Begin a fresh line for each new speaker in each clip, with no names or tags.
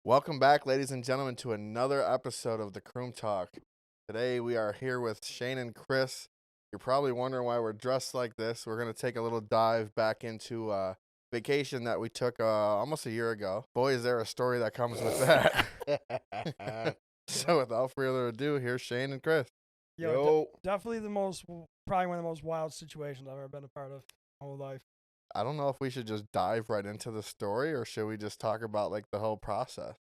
Welcome back, ladies and gentlemen, to another episode of the Croom Talk. Today we are here with Shane and Chris. You're probably wondering why we're dressed like this. We're going to take a little dive back into vacation that we took almost a year ago. Boy, is there a story that comes with that. So without further ado, here's Shane and Chris.
Definitely probably one of the most wild situations I've ever been a part of my whole life.
I don't know if we should just dive right into the story or should we just talk about like the whole process?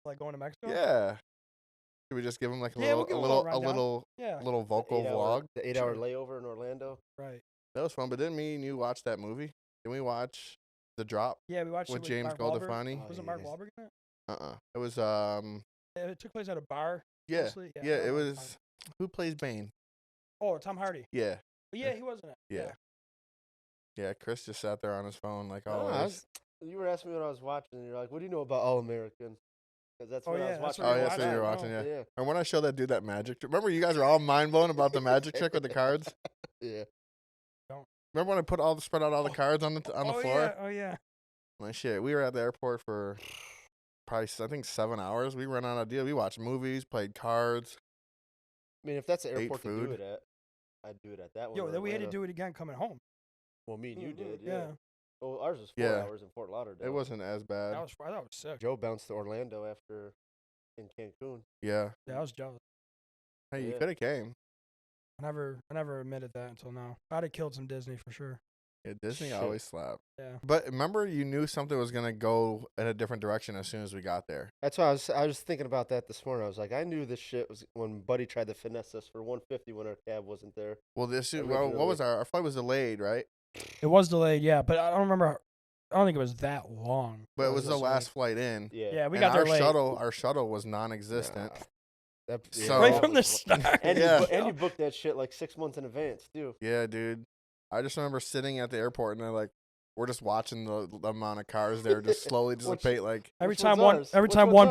Like going to Mexico?
Yeah. Should we just give them like a
we'll give a little
little vocal vlog?
The 8-hour layover in Orlando.
Right.
That was fun, but didn't me and you watch that movie? Didn't we watch The Drop?
Yeah, we watched
with
it
James
Mark
Gandolfini.
Was it Mark Wahlberg in it?
It was
It took place at a bar.
yeah.
Mostly.
Yeah, it was who plays Bane?
Oh, Tom Hardy.
Yeah.
Yeah, he was in it.
Yeah, Chris just sat there on his phone like
No,
always.
You were asking me what I was watching, and you're like, "What do you know about All American?" Because that's what I was watching.
Oh, yeah, that's what you were watching, yeah. And when I showed that dude that magic trick, remember you guys were all mind blown about the magic trick with the cards?
Yeah.
Remember when I spread out all the cards on the floor?
Yeah. Oh yeah.
My shit, we were at the airport for probably I think 7 hours. We ran on a deal. We watched movies, played cards.
I mean, if that's the
Ate
airport to
food.
do it at, I'd do it at that one.
Yo, then we had to do it again coming home.
Well, me and you did,
Yeah.
Well, ours was 4 hours in Fort Lauderdale.
It wasn't as bad.
I thought it was sick.
Joe bounced to Orlando after in Cancun.
Yeah.
Yeah, I was jealous.
Hey, you could have came.
I never admitted that until now. I'd have killed some Disney for sure.
Yeah, Disney always slapped.
Yeah.
But remember, you knew something was gonna go in a different direction as soon as we got there.
That's why I was thinking about that this morning. I was like, I knew this shit was when Buddy tried to finesse us for $150 when our cab wasn't there.
Well, what was our flight was delayed, right?
It was delayed, yeah, but I don't remember. I don't think it was that long.
But it was the last flight in.
Yeah, we got there late.
Our shuttle was non-existent.
So,
right from the start.
And you booked that shit like 6 months in advance, too.
Yeah, dude. I just remember sitting at the airport and they're like, we're just watching the amount of cars there just slowly dissipate. Like
every time one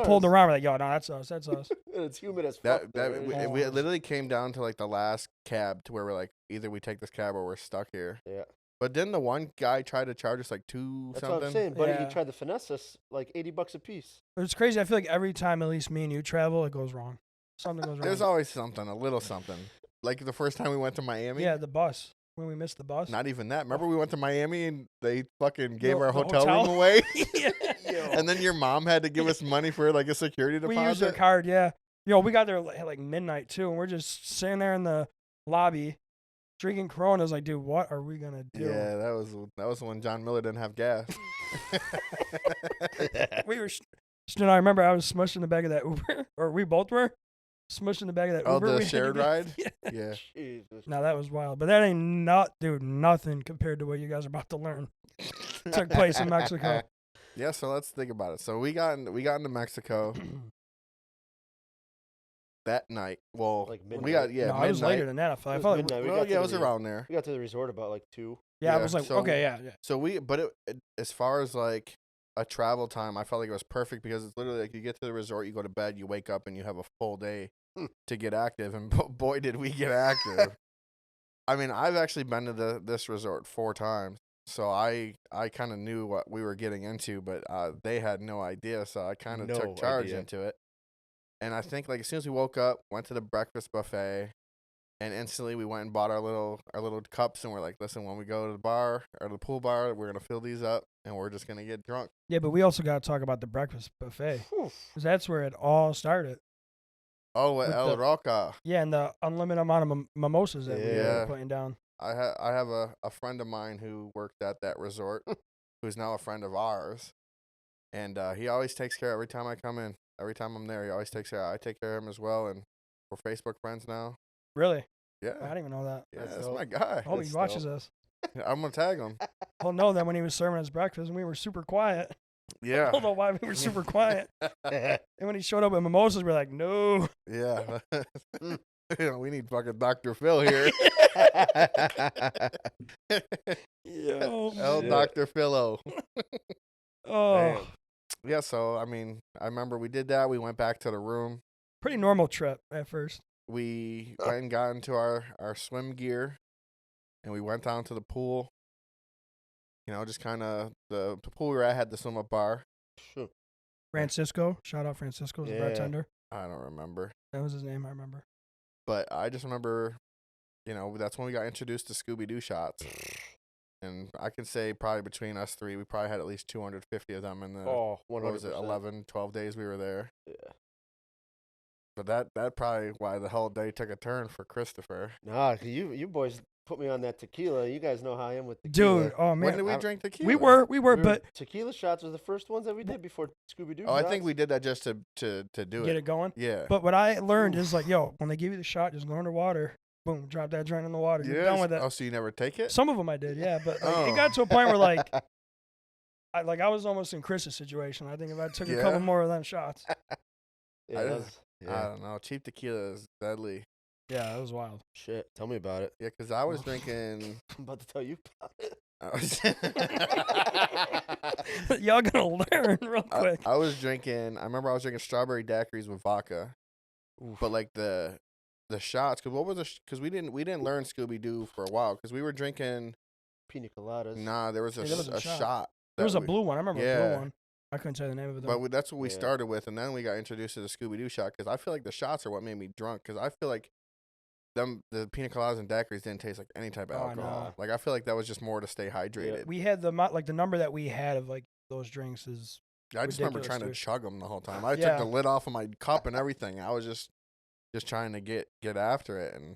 pulled around, we're like, yo, no, that's us. That's us.
And it's humid as fuck.
We literally came down to like the last cab to where we're like, either we take this cab or we're stuck here.
Yeah.
But then the one guy tried to charge us like $2
That's
something.
what I'm saying, buddy. He tried to finesse us like $80 a piece.
It's crazy. I feel like every time at least me and you travel, it goes wrong. Something goes wrong.
There's always something, a little something. Like the first time we went to Miami.
Yeah, the bus. When we missed the bus.
Not even that. Remember we went to Miami and they fucking gave our hotel room away? And then your mom had to give us money for like a security deposit?
We used their card, yeah. Yo, we got there at like midnight too, and we're just sitting there in the lobby drinking Coronas. Like, dude, what are we gonna do?
Yeah, that was when John Miller didn't have gas.
We were. I remember I was smushed in the back of that Uber, or we both were. Smushed in the back of that Uber.
Oh, the shared ride?
Yeah.
Jesus.
No, that was wild. But that ain't nothing compared to what you guys are about to learn. Took place in Mexico.
Yeah, so let's think about it. So we got into Mexico that night. Well,
like midnight.
No,
midnight.
it was later than that. I felt like
it was around there.
We got to the resort about like 2.
Yeah, I was like,
so,
okay, yeah.
So as far as like a travel time, I felt like it was perfect because it's literally like you get to the resort, you go to bed, you wake up, and you have a full day to get active. And boy, did we get active. I mean, I've actually been to this resort 4 times, so I kind of knew what we were getting into, but they had no idea, so I kind of took charge into it. And I think like as soon as we woke up, went to the breakfast buffet, and instantly we went and bought our little cups, and we're like, listen, when we go to the bar or the pool bar, we're gonna fill these up, and we're just gonna get drunk.
Yeah, but we also got to talk about the breakfast buffet, because that's where it all started.
Oh, at El Roca.
Yeah, and the unlimited amount of mimosas that we were putting down.
I have a friend of mine who worked at that resort, who's now a friend of ours, and he always takes care every time I come in. Every time I'm there, he always takes care. I take care of him as well, and we're Facebook friends now.
Really?
Yeah.
I didn't even know that.
Yeah, that's my guy.
I hope he watches us.
I'm gonna tag him.
He'll know that when he was serving us breakfast and we were super quiet.
Yeah.
I don't know why we were super quiet. And when he showed up with mimosas, we're like, no.
Yeah. We need fucking Dr. Phil here.
Yo,
Dr. Philo.
Oh.
Damn. Yeah, so, I mean, I remember we did that. We went back to the room.
Pretty normal trip at first.
We went and got into our swim gear, and we went down to the pool. You know, just kind of, the pool we were at had the swim-up bar.
Ran Francisco. Shout out Francisco, the
Yeah.
bartender.
I don't remember.
That was his name. I remember.
But I just remember, that's when we got introduced to Scooby-Doo shots. And I can say probably between us three, we probably had at least 250 of them in the,
100%.
what was it, 11, 12 days we were there.
Yeah.
But that probably why the whole day took a turn for Christopher.
Nah, 'cause you boys put me on that tequila. You guys know how I am with tequila.
Dude, oh
When
man.
did we drink tequila?
We were, but
tequila shots were the first ones that we did before Scooby-Doo
Oh, I
shots.
think we did that just to do
get it going.
Yeah.
But what I learned is like, yo, when they give you the shot, just go underwater. Boom, drop that joint in the water. You're done with it.
Oh, so you never take it?
Some of them I did, yeah. But like,
Oh.
it got to a point where like, I was almost in Chris's situation. I think if I took a couple
Yeah?
more of them shots.
Yeah,
I
that
don't-
was-
I
yeah.
don't know. Cheap tequila is deadly.
Yeah, that was wild.
Shit, tell me about it.
Yeah, because I was drinking.
I'm about to tell you about it.
Y'all gonna learn real quick.
I was drinking. I remember I was drinking strawberry daiquiris with vodka, but like the shots. Because what was because we didn't learn Scooby Doo for a while because we were drinking.
Pina coladas.
Nah, there was a,
Yeah, there was a
a
shot.
shot.
There was
that
a
we-
blue one. I remember a
Yeah.
blue one. I couldn't tell you the name of it though.
But that's what we
Yeah.
started with, and then we got introduced to the Scooby Doo shot because I feel like the shots are what made me drunk. Because I feel like the pina coladas and daiquiris didn't taste like any type of
Oh, I
alcohol.
know.
Like I feel like that was just more to stay hydrated.
We had the number that we had of like those drinks is
I just remember
ridiculous,
trying to
dude.
chug them the whole time. I
Yeah.
took the lid off of my cup and everything. I was just trying to get after it and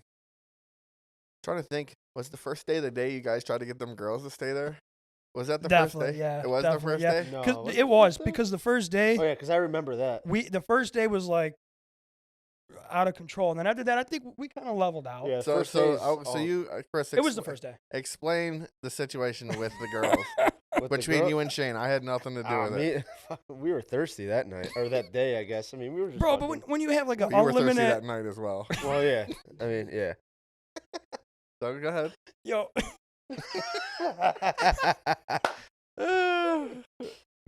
trying to think. Was the first day of the day you guys tried to get them girls to stay there? Was that the
Definitely,
first day?
yeah,
It was
definitely,
the first
yeah.
day?
No,
because
was
it
the
was
first day?
because the first day
Oh yeah, because I remember that.
the first day was like out of control, and then after that I think we kind of leveled out.
Yeah,
So
first
so
days,
so you Chris,
It was the first day.
Explain the situation with the girls
with the
between
girl-
you and Shane. I had nothing to do
Ah,
with it.
we were thirsty that night or that day, I guess. I mean, we were just
Bro, but
fucking-
when you have like an
You were thirsty that
unlimited,
night as well.
well, yeah. I mean, yeah.
So go ahead.
yo,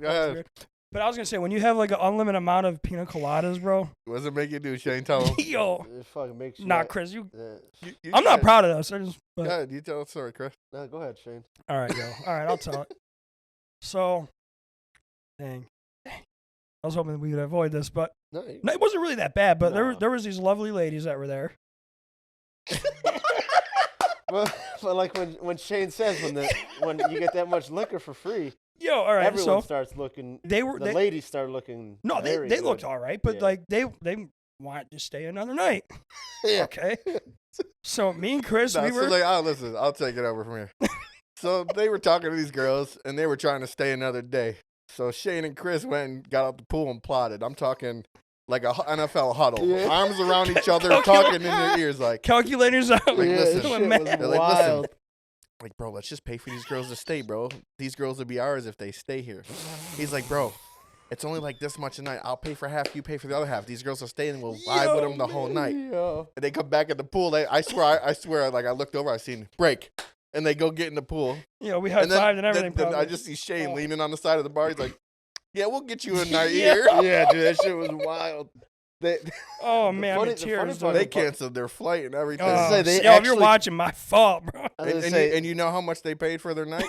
Go ahead.
but I was gonna say when you have like an unlimited amount of pina coladas, bro.
What does it make you do, Shane? Tell him.
Yo,
It fucking makes you.
nah, Chris, you.
You
I'm not
said-
proud of this. I just.
Go
But,
ahead. You tell the story, Chris.
No, go ahead, Shane.
all right, yo. All right, I'll tell it. So, dang. I was hoping we could avoid this, but
No,
no, it wasn't really that bad. But
No.
there was these lovely ladies that were there.
well, but like when Shane says when you get that much liquor for free,
Yo, all right.
everyone
So
starts looking.
they were
The
they,
ladies start looking.
no, they
very
looked
good.
all right, but
Yeah.
like they wanted to stay another night.
Yeah.
Okay. So me and Chris,
No,
we
so
were.
like, listen, I'll take it over from here. So they were talking to these girls, and they were trying to stay another day. So Shane and Chris went and got out the pool and plotted. I'm talking like a NFL huddle,
Yeah.
arms around each other, talking in their ears, like,
Calculators out.
Like,
yeah,
listen.
this
Doing
shit
math.
was
They're like,
wild.
listen. like, bro, let's just pay for these girls to stay, bro. These girls will be ours if they stay here. He's like, bro, it's only like this much a night. I'll pay for half, you pay for the other half. These girls will stay and we'll vibe with them the whole night.
Yo.
And they come back at the pool. I swear, like I looked over, I seen break, and they go get in the pool.
Yeah, we high
And then,
fived and everything.
then I
probably.
just see Shane
Oh.
leaning on the side of the bar. He's like, "Yeah, we'll get you a night
Yeah.
here."
Yeah, dude, that shit was wild. They,
Oh
the
man,
funny-
I'm in
the
tears.
funny
dude.
part
They
about-
canceled their flight and everything.
was gonna
Oh,
say, they
yo, if you're
actually-
watching, my fault, bro.
I was
and,
gonna
and
say,
you, and you know how much they paid for their night?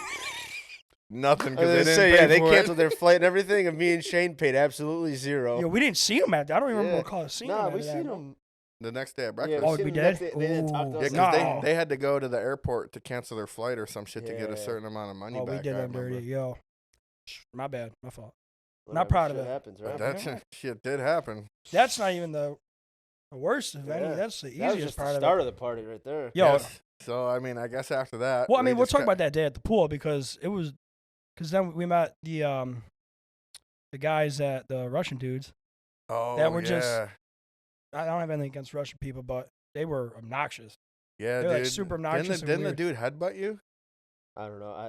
Nothing,
I was
because they
gonna
didn't
say,
pay
yeah, they
for
canceled
it.
their flight and everything, and me and Shane paid absolutely zero.
Yo, we didn't see him at that. I don't even
Yeah.
recall seeing
Nah,
him.
we
at that,
seen
bro.
them.
The next day at
Yeah,
breakfast.
Oh,
seen
we
them next
did?
day. They didn't talk to
Ooh.
us.
Yeah, because
No.
they had to go to the airport to cancel their flight or some shit to get a
Yeah.
certain amount of money
Oh,
back.
we did
I
them dirty.
remember.
Yo, my bad, my fault.
Whatever,
Not proud of
shit
it.
Happens,
But
right?
that shit did happen.
That's not even the worst of any.
Yeah.
That's the
That was
easiest
just
part
the
of
start
it.
of the party right there.
Yo,
Yes. So I mean, I guess after that.
well, I
we
mean, we'll
just
talk
got-
about that day at the pool because then we met the guys at the Russian dudes.
Oh,
that were
yeah.
just- I don't have anything against Russian people, but they were obnoxious.
Yeah,
They're, like,
dude.
super
Didn't
obnoxious
the,
and
didn't the
weird.
dude headbutt you?
I don't know. I
He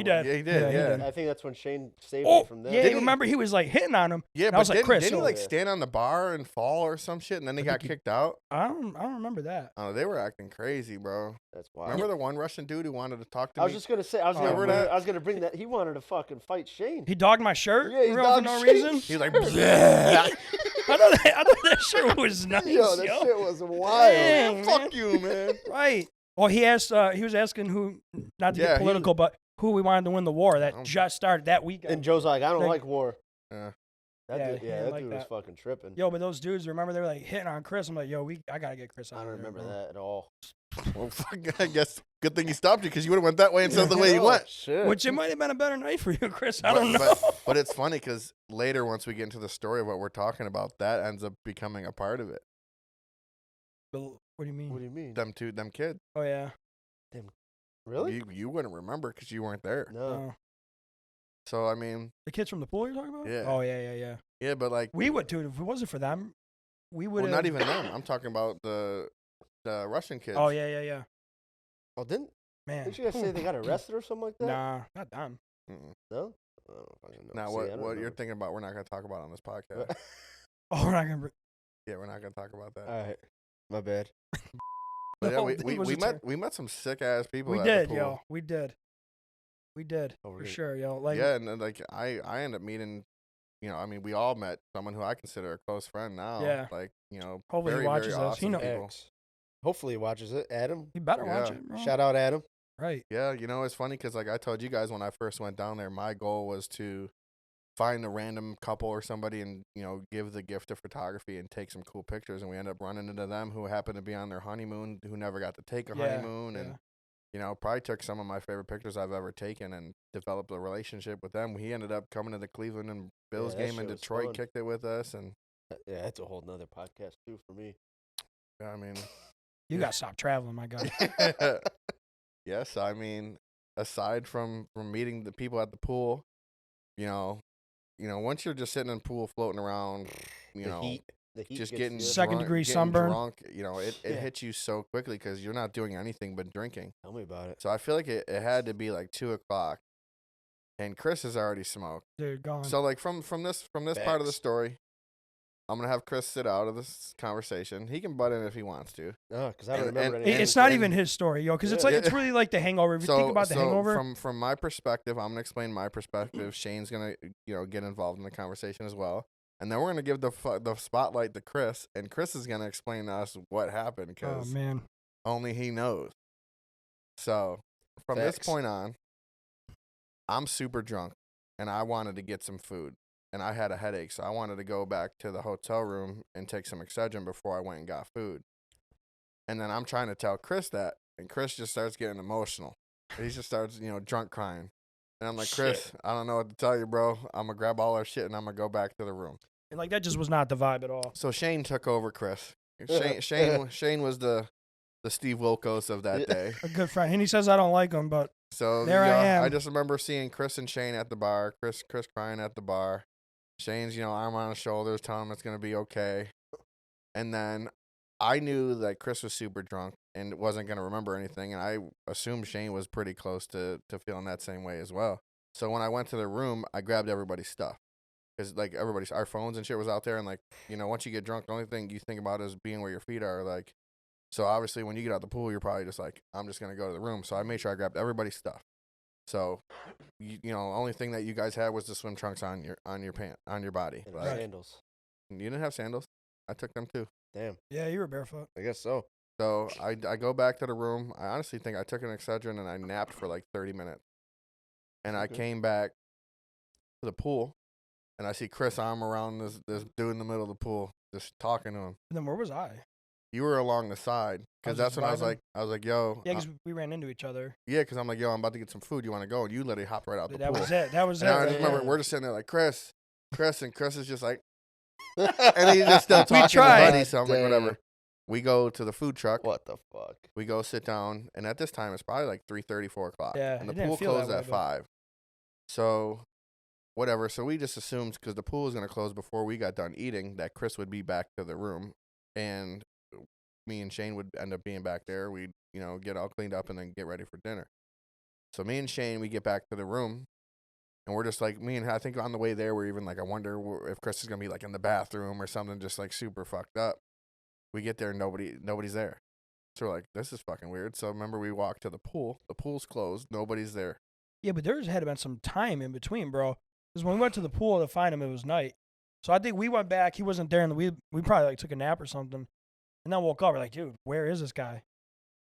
would-
did.
Yeah, he did.
Yeah,
Yeah,
he did.
I think that's when Shane saved
Oh,
me from that.
yeah,
Did
you
he?
remember he was like hitting on him.
Yeah,
I
but
was like, Chris,
didn't he
yo.
like stand on the bar and fall or some shit, and then he
I
got
think he-
kicked out?
I don't remember that.
Oh, they were acting crazy, bro.
That's wild.
Remember the one Russian dude who wanted to talk to
I was
me?
just gonna say. I was
Remember
gonna.
that?
I was gonna bring that. He wanted to fucking fight Shane.
He dogged my shirt
Yeah, he
for
dogged
no
Shane.
reason.
He was like,
Sure.
"Bleh."
I thought that shirt was nice,
Yo, that
yo.
shit was wild.
Dang,
Fuck
man.
you, man.
Right. Well, he asked. He was asking who, not to
Yeah,
get
he-
political, but who we wanted to win the war that
Um,
just started that weekend.
And Joe's like, I don't
Like-
like war.
Yeah.
That
Yeah,
dude,
he
yeah,
didn't
that
like
dude was
that.
fucking tripping.
Yo, but those dudes, remember they were like hitting on Chris. I'm like, yo, I gotta get Chris out.
I don't
of there,
remember
bro.
that at all.
Well, fuck, I guess good thing he stopped you because you would have went that way instead of the way you
Oh,
went.
shit.
Which it might have been a better night for you, Chris. I don't know.
But it's funny because later, once we get into the story of what we're talking about, that ends up becoming a part of it.
But what do you mean?
What do you mean?
Them kids.
Oh yeah.
Really?
You wouldn't remember because you weren't there.
No.
Oh.
So I mean,
The kids from the pool you're talking about?
Yeah.
Oh yeah.
yeah, but like
We would, dude. If it wasn't for them, we would.
well, not even them. I'm talking about the Russian kids.
Oh yeah.
Oh, didn't
Man.
you guys say they got arrested or something like that?
Nah, not them.
Mm-mm.
No? I don't fucking know.
Now,
See, I don't
what you're
remember.
thinking about, we're not going to talk about on this podcast.
Oh, we're not gonna.
Yeah, we're not going to talk about that.
All right. My bad.
But yeah,
whole thing was a
we met some sick ass people.
We
at
did,
the pool.
yo. We did.
Oh, we're
For
gonna-
sure, yo. Like,
Yeah, and then, like I ended up meeting, I mean, we all met someone who I consider a close friend now.
Yeah.
Like,
Hopefully he
very,
watches
very
this. He
awesome
know-
people.
X. Hopefully he watches it. Adam.
you better watch
Yeah.
it, bro.
Shout out Adam.
Right.
Yeah, it's funny because like I told you guys when I first went down there, my goal was to find a random couple or somebody and give the gift of photography and take some cool pictures. And we ended up running into them who happened to be on their honeymoon, who never got to take a
Yeah,
honeymoon,
yeah.
and probably took some of my favorite pictures I've ever taken and developed a relationship with them. He ended up coming to the Cleveland and Bills
Yeah, that
game in
shit was
Detroit,
fun.
kicked it with us, and
Yeah, that's a whole nother podcast too for me.
I mean,
You gotta stop traveling, my guy.
yes, I mean, aside from meeting the people at the pool, once you're just sitting in the pool floating around,
The heat
just
gets
getting
good.
Second degree
getting
sunburn.
drunk, it
Yeah.
hits you so quickly because you're not doing anything but drinking.
Tell me about it.
So I feel like it had to be like 2:00, and Chris has already smoked.
Dude, gone.
So like from this part of the
Facts.
story, I'm gonna have Chris sit out of this conversation. He can butt in if he wants to.
No, because I don't
And-
remember
and-
anything.
It's not
and-
even his story, yo, because it's
Yeah.
like it's really like the Hangover. If you think about the Hangover,
From my perspective, I'm gonna explain my perspective. Shane's gonna get involved in the conversation as well, and then we're gonna give the spotlight to Chris, and Chris is gonna explain to us what happened
oh
because
man,
only he knows. So from this
Facts.
point on, I'm super drunk, and I wanted to get some food, and I had a headache, so I wanted to go back to the hotel room and take some Excedrin before I went and got food. And then I'm trying to tell Chris that, and Chris just starts getting emotional. He just starts, drunk crying. And I'm like, Chris, I don't know what to tell you, bro. I'm going to grab all our shit, and I'm going to go back to the room.
and like that just was not the vibe at all.
So Shane took over Chris. Shane was the Steve Wilkos of that
Yeah.
day.
A good friend, and he says I don't like him, but
So
There I am.
I just remember seeing Chris and Shane at the bar. Chris crying at the bar. Shane's arm on his shoulders, telling him it's gonna be okay. And then I knew that Chris was super drunk and wasn't gonna remember anything, and I assumed Shane was pretty close to feeling that same way as well. So when I went to the room, I grabbed everybody's stuff because like our phones and shit was out there, and like once you get drunk, the only thing you think about is being where your feet are. Like, so obviously when you get out the pool, you're probably just like, I'm just gonna go to the room. So I made sure I grabbed everybody's stuff. So, only thing that you guys had was the swim trunks on your body.
And
Like,
sandals.
you didn't have sandals. I took them too.
Damn.
yeah, you were barefoot.
I guess so.
So I go back to the room. I honestly think I took an Excedrin and I napped for like 30 minutes. And I
Okay.
came back to the pool, and I see Chris arm around this dude in the middle of the pool, just talking to him.
And then where was I?
You were along the side
I
because
was
that's
just
when
vibing.
I was like, yo,
Yeah, because we ran into each other.
because I'm like, yo, I'm about to get some food. You want to go? And you literally hopped right out the
That
pool.
was it. That was
And I
it.
just remember
Yeah.
we're just sitting there like Chris, and Chris is just like, and he's just still talking to
tried.
buddy. So I'm like,
Damn.
whatever. We go to the food truck.
What the fuck?
We go sit down, and at this time it's probably like 3:30, 4 o'clock.
Yeah,
and the
it didn't
pool
feel that
closed
way,
at
but-
5. So, whatever. So we just assumed because the pool was gonna close before we got done eating that Chris would be back to the room, and me and Shane would end up being back there. We'd get all cleaned up and then get ready for dinner. So me and Shane, we get back to the room, and we're just like, I think on the way there, we're even like, I wonder if Chris is going to be like in the bathroom or something, just like super fucked up. We get there, nobody's there. So we're like, this is fucking weird. So remember, we walked to the pool. The pool's closed. Nobody's there.
Yeah, but there had been some time in between, bro. Because when we went to the pool to find him, it was night. So I think we went back. He wasn't there, and we probably like took a nap or something, and then woke up. We're like, dude, where is this guy?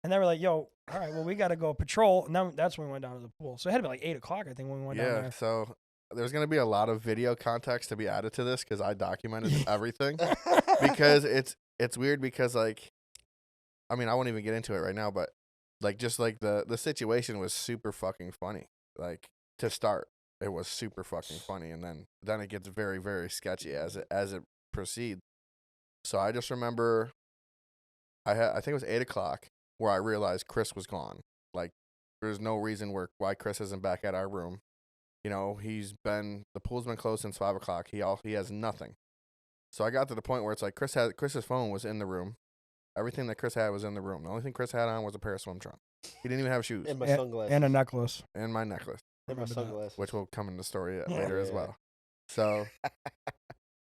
And then we're like, yo, all right, well, we got to go patrol. And then that's when we went down to the pool. So it had to be like 8 o'clock, I think, when we went down
Yeah.
there.
So there's gonna be a lot of video context to be added to this because I documented everything. Because it's weird because like, I mean, I won't even get into it right now, but like just like the situation was super fucking funny. Like to start, it was super fucking funny, and then it gets very very sketchy as it proceeds. So I just remember, I think it was 8:00 where I realized Chris was gone. Like there's no reason why Chris isn't back at our room. You know, the pool's been closed since 5:00. He has nothing. So I got to the point where it's like Chris's phone was in the room. Everything that Chris had was in the room. The only thing Chris had on was a pair of swim trunks. He didn't even have shoes.
And my sunglasses.
And a necklace.
And my necklace.
And my sunglasses.
Which will come in the story later as well. So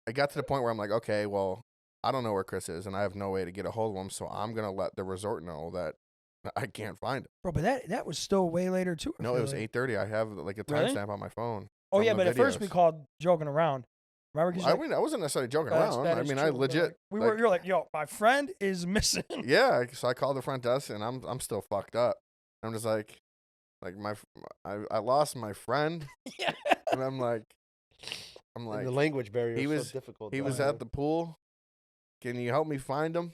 I got to the point where I'm like, okay, well, I don't know where Chris is, and I have no way to get a hold of him, so I'm going to let the resort know that I can't find him.
Bro, but that was still way later, too.
No, it was 8:30. I have like a timestamp on my phone.
Oh, yeah, but at first we called joking around. Remember?
I mean, I wasn't necessarily joking around. I mean, I legit.
You're like, yo, my friend is missing.
Yeah, so I called the front desk, and I'm still fucked up. I'm just like I lost my friend.
Yeah.
And I'm like,
and the language barrier was so difficult.
He was at the pool. Can you help me find him?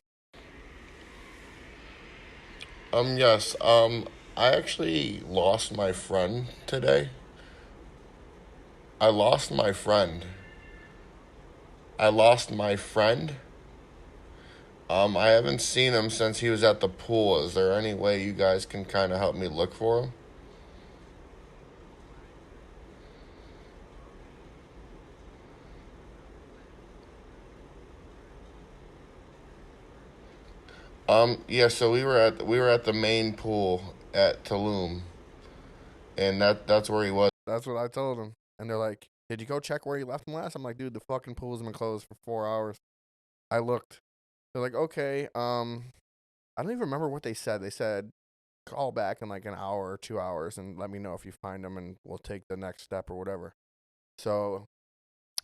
Yes. I actually lost my friend today. I lost my friend. I haven't seen him since he was at the pool. Is there any way you guys can kind of help me look for him? Yeah, so we were at the main pool at Tulum, and that's where he was.
That's what I told him. And they're like, did you go check where you left him last? I'm like, dude, the fucking pool's been closed for 4 hours. I looked. They're like, okay, I don't even remember what they said. They said, call back in like an hour or 2 hours and let me know if you find him, and we'll take the next step or whatever. So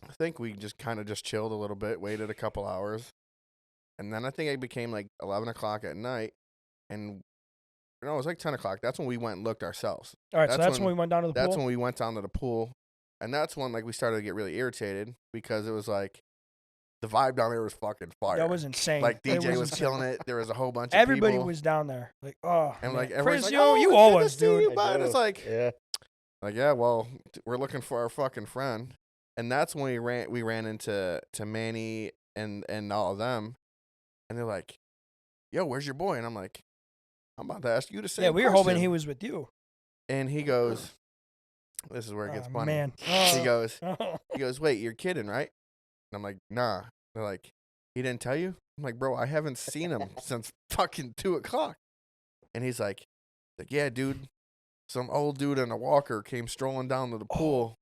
I think we just kind of just chilled a little bit, waited a couple hours. And then I think it became like 11 o'clock at night. And no, it was like 10 o'clock. That's when we went and looked ourselves.
All right, so that's when we went down to the pool?
That's when we went down to the pool. And that's when like we started to get really irritated because it was like the vibe down there was fucking fire.
That was insane.
Like DJ was killing it. There was a whole bunch of
Everybody
people.
was down there. Like, oh,
and
man.
like everyone's
Chris,
like, oh,
you owe us, dude.
And it's like,
yeah.
Like, yeah, well, we're looking for our fucking friend. And that's when we ran into Manny and all of them. And they're like, yo, where's your boy? And I'm like, I'm about to ask you the same question.
Yeah, we were hoping he was with you.
And he goes, this is where it gets funny.
Man.
He goes, wait, you're kidding, right? And I'm like, nah. They're like, he didn't tell you? I'm like, bro, I haven't seen him since fucking 2 o'clock. And he's like, yeah, dude. Some old dude in a walker came strolling down to the pool.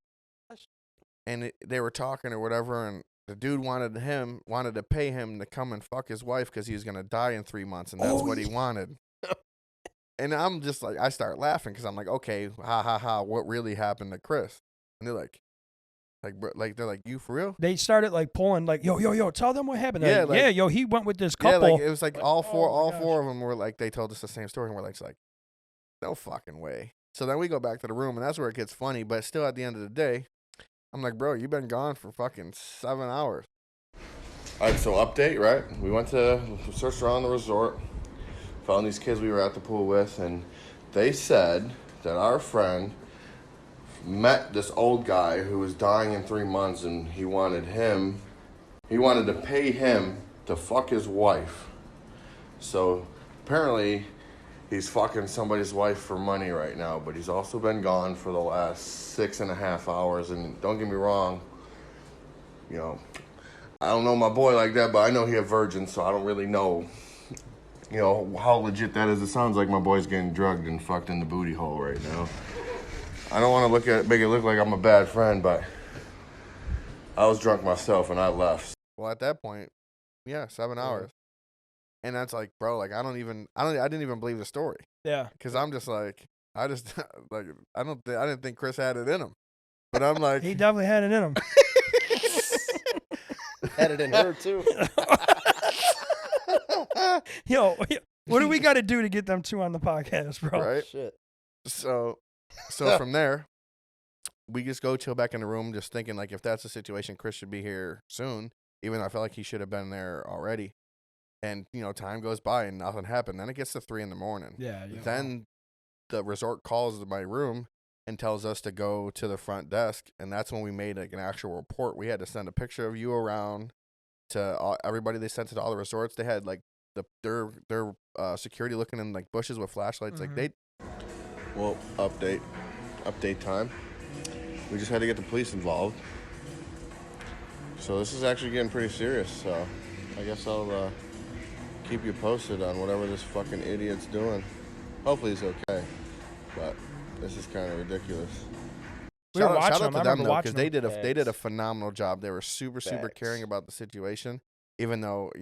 And they were talking or whatever, and the dude wanted to pay him to come and fuck his wife because he was going to die in 3 months, and that's what he wanted. And I'm just like, I start laughing because I'm like, okay, ha ha ha, what really happened to Chris? And they're like, they're like, you for real?
They started like pulling, like, yo, tell them what happened.
Yeah,
like, yeah, yo, he went with this couple.
Yeah, like, it was like all four of them were like, they told us the same story, and we're like, no fucking way. So then we go back to the room, and that's where it gets funny. But still, at the end of the day, I'm like, bro, you've been gone for fucking 7 hours.
All right, so update, right? We searched around the resort, found these kids we were at the pool with, and they said that our friend met this old guy who was dying in 3 months, and he wanted to pay him to fuck his wife. So apparently he's fucking somebody's wife for money right now, but he's also been gone for the last 6.5 hours. And don't get me wrong, you know, I don't know my boy like that, but I know he a virgin, so I don't really know, you know, how legit that is. It sounds like my boy's getting drugged and fucked in the booty hole right now. I don't want to make it look like I'm a bad friend, but I was drunk myself and I left.
Well, at that point, yeah, 7 hours. And that's like, bro, like I didn't even believe the story.
Yeah.
Because I'm just like, I didn't think Chris had it in him. But I'm like,
he definitely had it in him.
Had it in her too.
Yo, what do we got to do to get them two on the podcast, bro?
Right?
Shit.
So from there, we just go chill back in the room, just thinking like if that's the situation, Chris should be here soon. Even though I felt like he should have been there already. And time goes by and nothing happened. Then it gets to 3 a.m.
Yeah.
Then the resort calls my room and tells us to go to the front desk, and that's when we made like an actual report. We had to send a picture of you around to everybody. They sent it to all the resorts. They had like their security looking in like bushes with flashlights.
Mm-hmm.
Like
Well, update time. We just had to get the police involved. So this is actually getting pretty serious. So I guess I'll keep you posted on whatever this fucking idiot's doing. Hopefully he's okay. But this is kind of ridiculous.
We were watching
shout out
them. I
to them
remember
though,
watching
because
them.
they did a phenomenal job. They were super
Facts.
caring about the situation, even though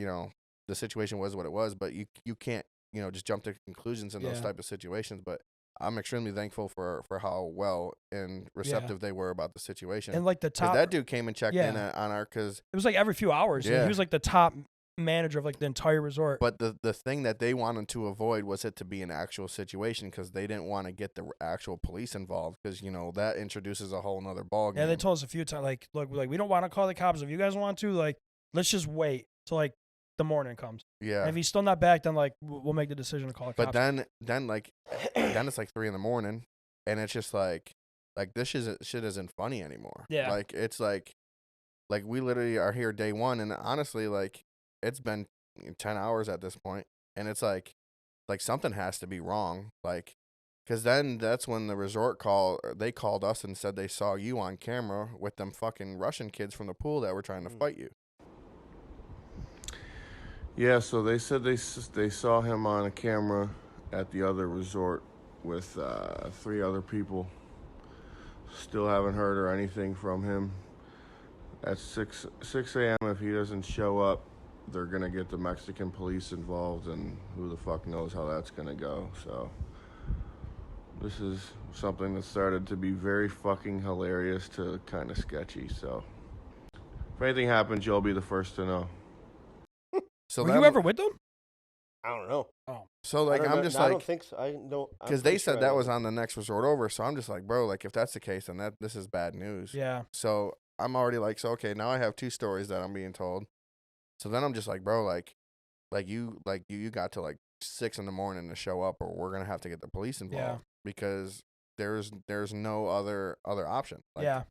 the situation was what it was. But you can't just jump to conclusions in those
Yeah.
type of situations. But I'm extremely thankful for how well and receptive they were about the situation.
And like the
'Cause
top,
that dude came and checked in
Yeah.
on our because.
it was like every few hours. Yeah.
Yeah.
He was like the top manager of like the entire resort.
But the thing that they wanted to avoid was it to be an actual situation because they didn't want to get the actual police involved because that introduces a whole nother ball game.
Yeah, they told us a few times, like, look, we don't want to call the cops. If you guys want to, like, let's just wait till like the morning comes.
Yeah.
And if he's still not back, then like we'll make the decision to call the
But
cops.
then it's like 3 a.m. and it's just like this shit isn't funny anymore.
Yeah.
Like it's like we literally are here day one, and honestly, like it's been 10 hours at this point, and it's like something has to be wrong. Like, because then that's when the resort they called us and said they saw you on camera with them fucking Russian kids from the pool that were trying to fight you.
Yeah, so they said they saw him on a camera at the other resort with 3 other people. Still haven't heard or anything from him. At 6 a.m., if he doesn't show up, they're going to get the Mexican police involved, and who the fuck knows how that's going to go. So this is something that started to be very fucking hilarious to kind of sketchy. So if anything happens, you'll be the first to know.
So
Were you ever with them?
I don't know.
So like
I
I'm just
I
like
don't think so. I don't
because they said that was on the next resort over. So I'm just like, bro, like if that's the case, then this is bad news.
Yeah.
So I'm already like, so okay, now I have 2 stories that I'm being told. So then I'm just like, bro, like you got to like 6 a.m. to show up, or we're gonna have to get the police involved because there's no other option. Like,
Yeah.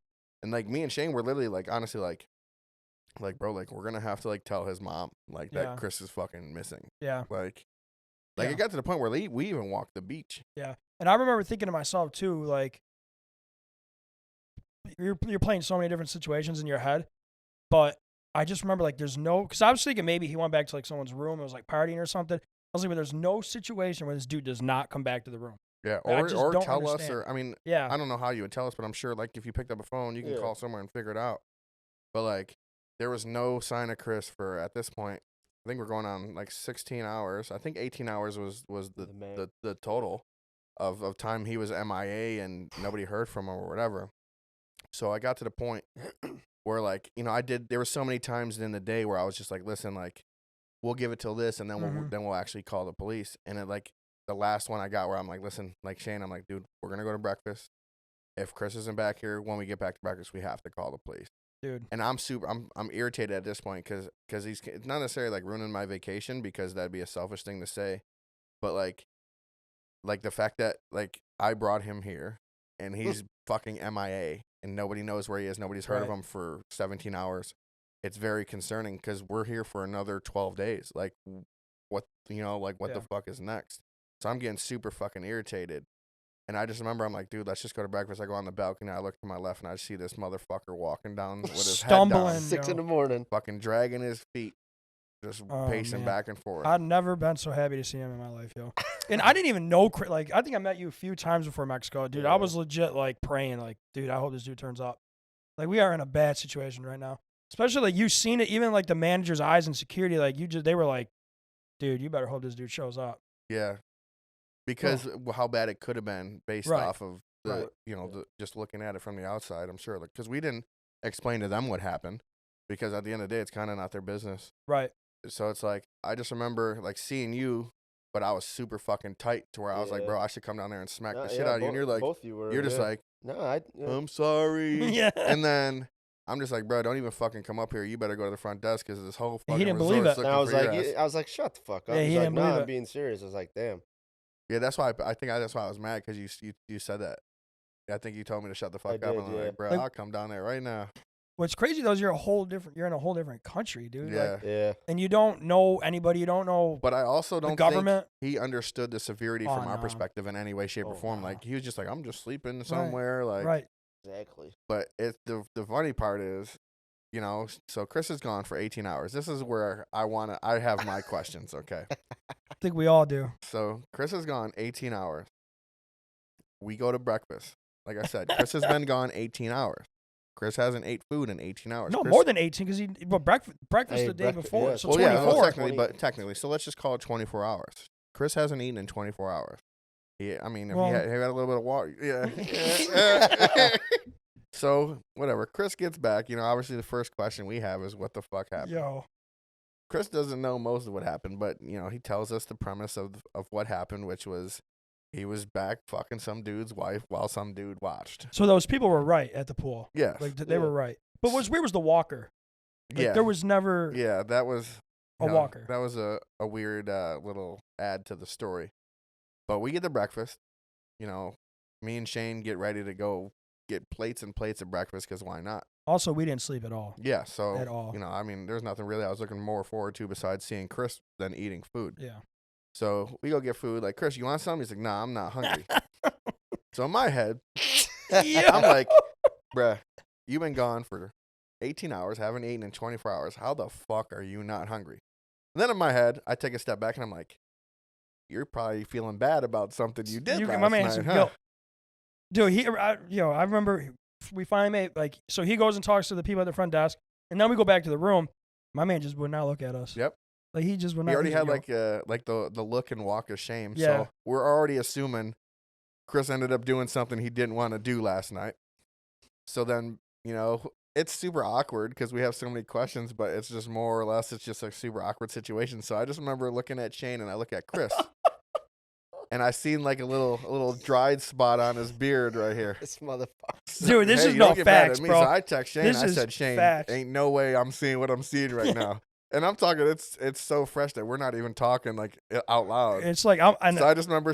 And like me and Shane were literally like, honestly, like bro, like we're gonna have to like tell his mom like that Chris is fucking missing.
Yeah.
Like
Yeah.
it got to the point where we even walked the beach.
Yeah. And I remember thinking to myself too, like you're playing so many different situations in your head, but I just remember like because I was thinking maybe he went back to like someone's room and was like partying or something. I was like, but there's no situation where this dude does not come back to the room.
Yeah,
I
or
just don't
tell us,
understand.
or I mean,
Yeah.
I don't know how you would tell us, but I'm sure like if you picked up a phone, you can call somewhere and figure it out. But like, there was no sign of Chris for at this point. I think we're going on like 16 hours. I think 18 hours was the total of time he was MIA and nobody heard from him or whatever. So I got to the point where like there were so many times in the day where I was just like, listen, like we'll give it till this, and then we'll actually call the police. And it like the last one I got where I'm like, listen, like Shane, I'm like, dude, we're gonna go to breakfast. If Chris isn't back here when we get back to breakfast, we have to call the police.
Dude.
And I'm irritated at this point because it's not necessarily like ruining my vacation because that'd be a selfish thing to say, but like the fact that like I brought him here and he's fucking MIA and nobody knows where he is, nobody's heard of him for 17 hours. It's very concerning because we're here for another 12 days. Like what the fuck is next? So I'm getting super fucking irritated. And I just remember I'm like, dude, let's just go to breakfast. I go on the balcony. I look to my left and I see this motherfucker walking down with his
Stumbling,
head down.
6 a.m.
Fucking dragging his feet. Just pacing back and forth.
I've never been so happy to see him in my life, yo. And I didn't even know, like, I think I met you a few times before Mexico. Dude, I was legit, like, praying, like, dude, I hope this dude turns up. Like, we are in a bad situation right now. Especially, like, you've seen it, even, like, the manager's eyes and security, like, they were like, dude, you better hope this dude shows up.
Yeah. Because how bad it could have been based off of the, just looking at it from the outside, I'm sure. Like, because we didn't explain to them what happened. Because at the end of the day, it's kind of not their business.
Right.
So it's like, I just remember, like, seeing you, but I was super fucking tight to where I was like,
Yeah.
bro, I should come down there and smack
No,
the shit
yeah,
out of you. And you're like,
both you were.
you're just
yeah.
like,
no,
I'm sorry.
Yeah.
And then I'm just like, bro, don't even fucking come up here. You better go to the front desk because this whole fucking
He didn't believe
resort's
it.
looking
And
for
I was like, shut the fuck up.
Yeah,
He's
he
like,
didn't
no,
believe
I'm
it.
being serious. I was like, damn.
Yeah, that's why that's why I was mad because you said that. I think you told me to shut the fuck up.
did,
And I'm
yeah.
like, bro,
Like-
I'll come down there right now.
What's crazy though is you're in a whole different country, dude.
Yeah.
Like,
Yeah.
and you don't know anybody. You don't know
But I also don't
government.
think he understood the severity
Oh,
from our
no.
perspective in any way, shape, or
Oh,
form.
no.
Like he was just like, I'm just sleeping somewhere. Like,
right.
Exactly.
But the funny part is, you know, so Chris is gone for 18 hours. This is where I have my questions. Okay.
I think we all do.
So Chris is gone 18 hours. We go to breakfast. Like I said, Chris has been gone 18 hours. Chris hasn't ate food in 18 hours.
No,
Chris,
more than 18 because but breakfast
Hey,
the day
breakfast,
before.
yeah.
So
well,
24.
yeah, well,
20.
technically. So let's just call it 24 hours. Chris hasn't eaten in 24 hours. Yeah, I mean, if
Well-
he had a little bit of water, yeah. So whatever. Chris gets back. You know, obviously the first question we have is what the fuck happened.
Yo.
Chris doesn't know most of what happened, but you know he tells us the premise of what happened, which was he was back fucking some dude's wife while some dude watched.
So those people were right at the pool.
Yes.
Like they
Yeah.
were right. But what's weird was the walker. Like,
yeah.
There was never
Yeah, that was
a
you know,
walker.
That was a weird little add to the story. But we get the breakfast. You know, me and Shane get ready to go get plates and plates of breakfast because why not?
Also, we didn't sleep at all.
Yeah, so
At all.
you know, I mean, there's nothing really I was looking more forward to besides seeing Chris than eating food.
Yeah.
So we go get food. Like, Chris, you want something? He's like, nah, I'm not hungry. So in my head,
Yeah.
I'm like, bruh, you've been gone for 18 hours, haven't eaten in 24 hours. How the fuck are you not hungry? And then in my head, I take a step back and I'm like, you're probably feeling bad about something you did last
my man
night,
said,
huh?
yo, dude, I remember we finally made, like, so he goes and talks to the people at the front desk, and then we go back to the room. My man just would not look at us.
Yep.
Like, he just would not.
He already
he's
had
yo.
like the look and walk of shame.
Yeah.
So we're already assuming Chris ended up doing something he didn't want to do last night. So then, you know, it's super awkward because we have so many questions, but it's just more or less it's just a super awkward situation. So I just remember looking at Shane and I look at Chris. And I seen like a little dried spot on his beard right here.
This motherfucker.
Dude, this
Hey,
is
you don't
no
get mad at
facts,
me.
bro.
So I text Shane.
This
I
is
said, Shane,
facts.
ain't no way I'm seeing what I'm seeing right now. And I'm talking, it's so fresh that we're not even talking like out loud.
It's like,
So I just remember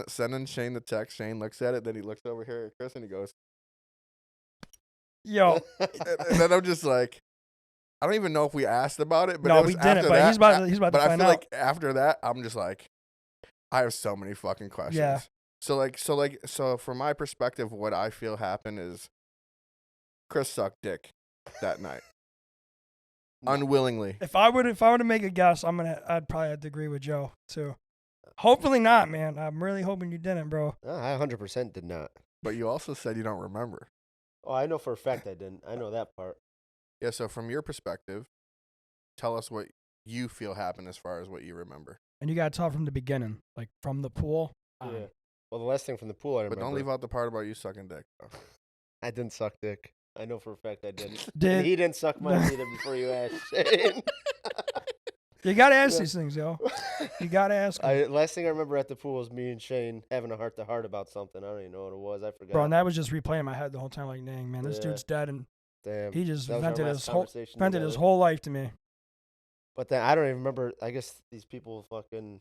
sending Shane the text. Shane looks at it, then he looks over here at Chris and he goes,
yo,
and then I'm just like, I don't even know if we asked about it, but
no,
it was
we didn't,
after
but
that,
he's about to
But I
find
feel
out.
like after that, I'm just like, I have so many fucking questions.
Yeah.
So from my perspective, what I feel happened is Chris sucked dick that night. Unwillingly.
If I were to make a guess, I'd probably have to agree with Joe too. Hopefully not, man. I'm really hoping you didn't, bro.
No, I 100% did not.
But you also said you don't remember.
Oh, I know for a fact I didn't. I know that part.
Yeah, so from your perspective, tell us what you feel happened as far as what you remember.
And you gotta tell from the beginning, like from the pool. on.
Yeah. Well, the last thing from the pool I
But
remember.
don't leave out the part about you sucking dick. Though.
I didn't suck dick. I know for a fact I didn't.
Did
And he didn't suck mine either before you asked Shane.
you gotta ask
Yeah.
these things, yo? You gotta ask. 'em.
Last thing I remember at the pool was me and Shane having a heart-to-heart about something. I don't even know what it was. I forgot.
Bro, and that was just replaying in my head the whole time. Like, dang, man, this
Yeah.
dude's dead, and
Damn.
he just
That was our
vented
last
his
conversation
vented his
together.
whole life to me.
But then I don't even remember. I guess these people fucking.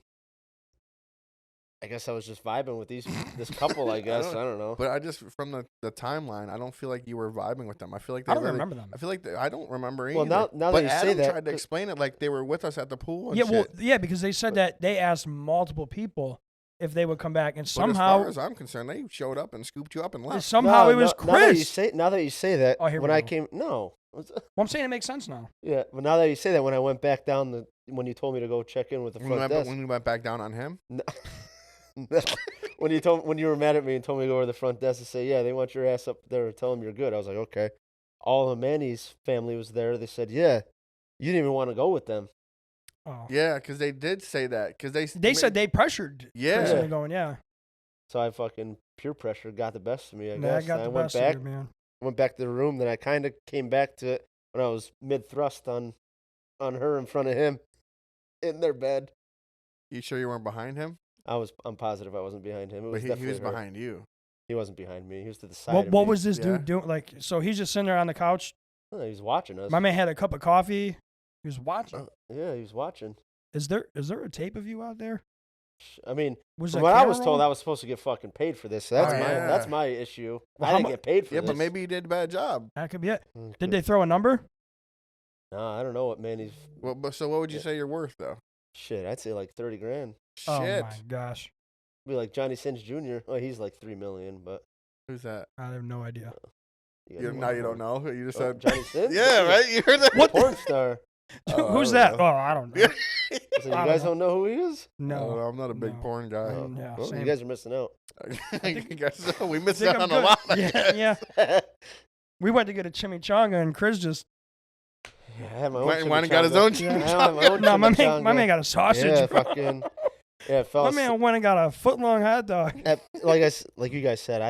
I guess I was just vibing with this couple. I guess I don't know.
But I just, from the timeline, I don't feel like you were vibing with them. I feel like
I
they
don't
really,
remember them.
I feel like I don't remember either.
Well, now
but
that you
Adam
say that,
tried to explain it like they were with us at the pool and
Yeah, well,
shit.
yeah, because they said that they asked multiple people if they would come back, and
But
somehow,
as far as I'm concerned, they showed up and scooped you up and left.
somehow it was
Now that you
Chris.
say, now that you say that,
Oh, here
when
we
I
go.
came, no,
Well, I'm saying it makes sense now.
yeah, but now that you say that, when I went back down when you told me to go check in with the front desk,
When we went back down on him,
no, when you were mad at me and told me to go over to the front desk and say, yeah, they want your ass up there and tell them you're good. I was like, okay. All of Manny's family was there. They said, yeah, you didn't even want to go with them.
Oh,
yeah, because they did say that. Because
they said they pressured.
Yeah.
Chris into
Yeah.
going, yeah.
So I fucking peer pressure got the best of me. I
Nah,
guess.
I got
And
the
went
best
back.
of you, man.
Went back to the room. Then I kind of came back to it when I was mid thrust on her in front of him in their bed.
You sure you weren't behind him?
I'm positive I wasn't behind him. It was
But he
definitely
was
her.
behind you.
He wasn't behind me. He was to the side.
What
of me.
was this
Yeah.
dude doing? Like, so he's just sitting there on the couch.
Oh, he was watching us.
My man had a cup of coffee. He was watching.
Yeah, he was watching.
Is there a tape of you out there?
I mean,
Was
from
that
what I
camera
was told,
rolling?
I was supposed to get fucking paid for this. So that's
Oh,
my
yeah.
that's my issue.
Well,
I
how
didn't
mu-
get paid for
Yeah,
this.
but maybe you did a bad job.
That could be it.
Okay.
Did they throw a number?
Nah, I don't know what man he's.
Well, so what would you
Yeah.
say you're worth though?
Shit, I'd say like 30 grand.
Oh
Shit.
my gosh,
Be like Johnny Sins Jr. Oh, he's like 3 million, but
Who's that?
I have no idea.
Now you don't know. You just said
Johnny Sins.
Yeah, right. You heard that?
What the-
Porn star.
Oh, I
Who's
don't
that?
know.
Oh, I don't know.
So you
I don't
guys
know.
don't know who he is?
I don't know,
No.
I'm not a big
No.
porn guy.
Oh.
Yeah,
Well,
same.
you guys are missing out.
You guys, we missed
Think
out
I'm
on a
good.
lot. I
Yeah,
guess.
yeah. We went to get a chimichanga, and Chris just
Yeah, I had my own.
Went and got his own
Yeah.
I had my own
no. My
chimichanga.
man got a sausage.
Yeah,
bro.
fucking. Yeah, fell
My
asleep.
man went and got a foot long hot dog.
Like you guys said,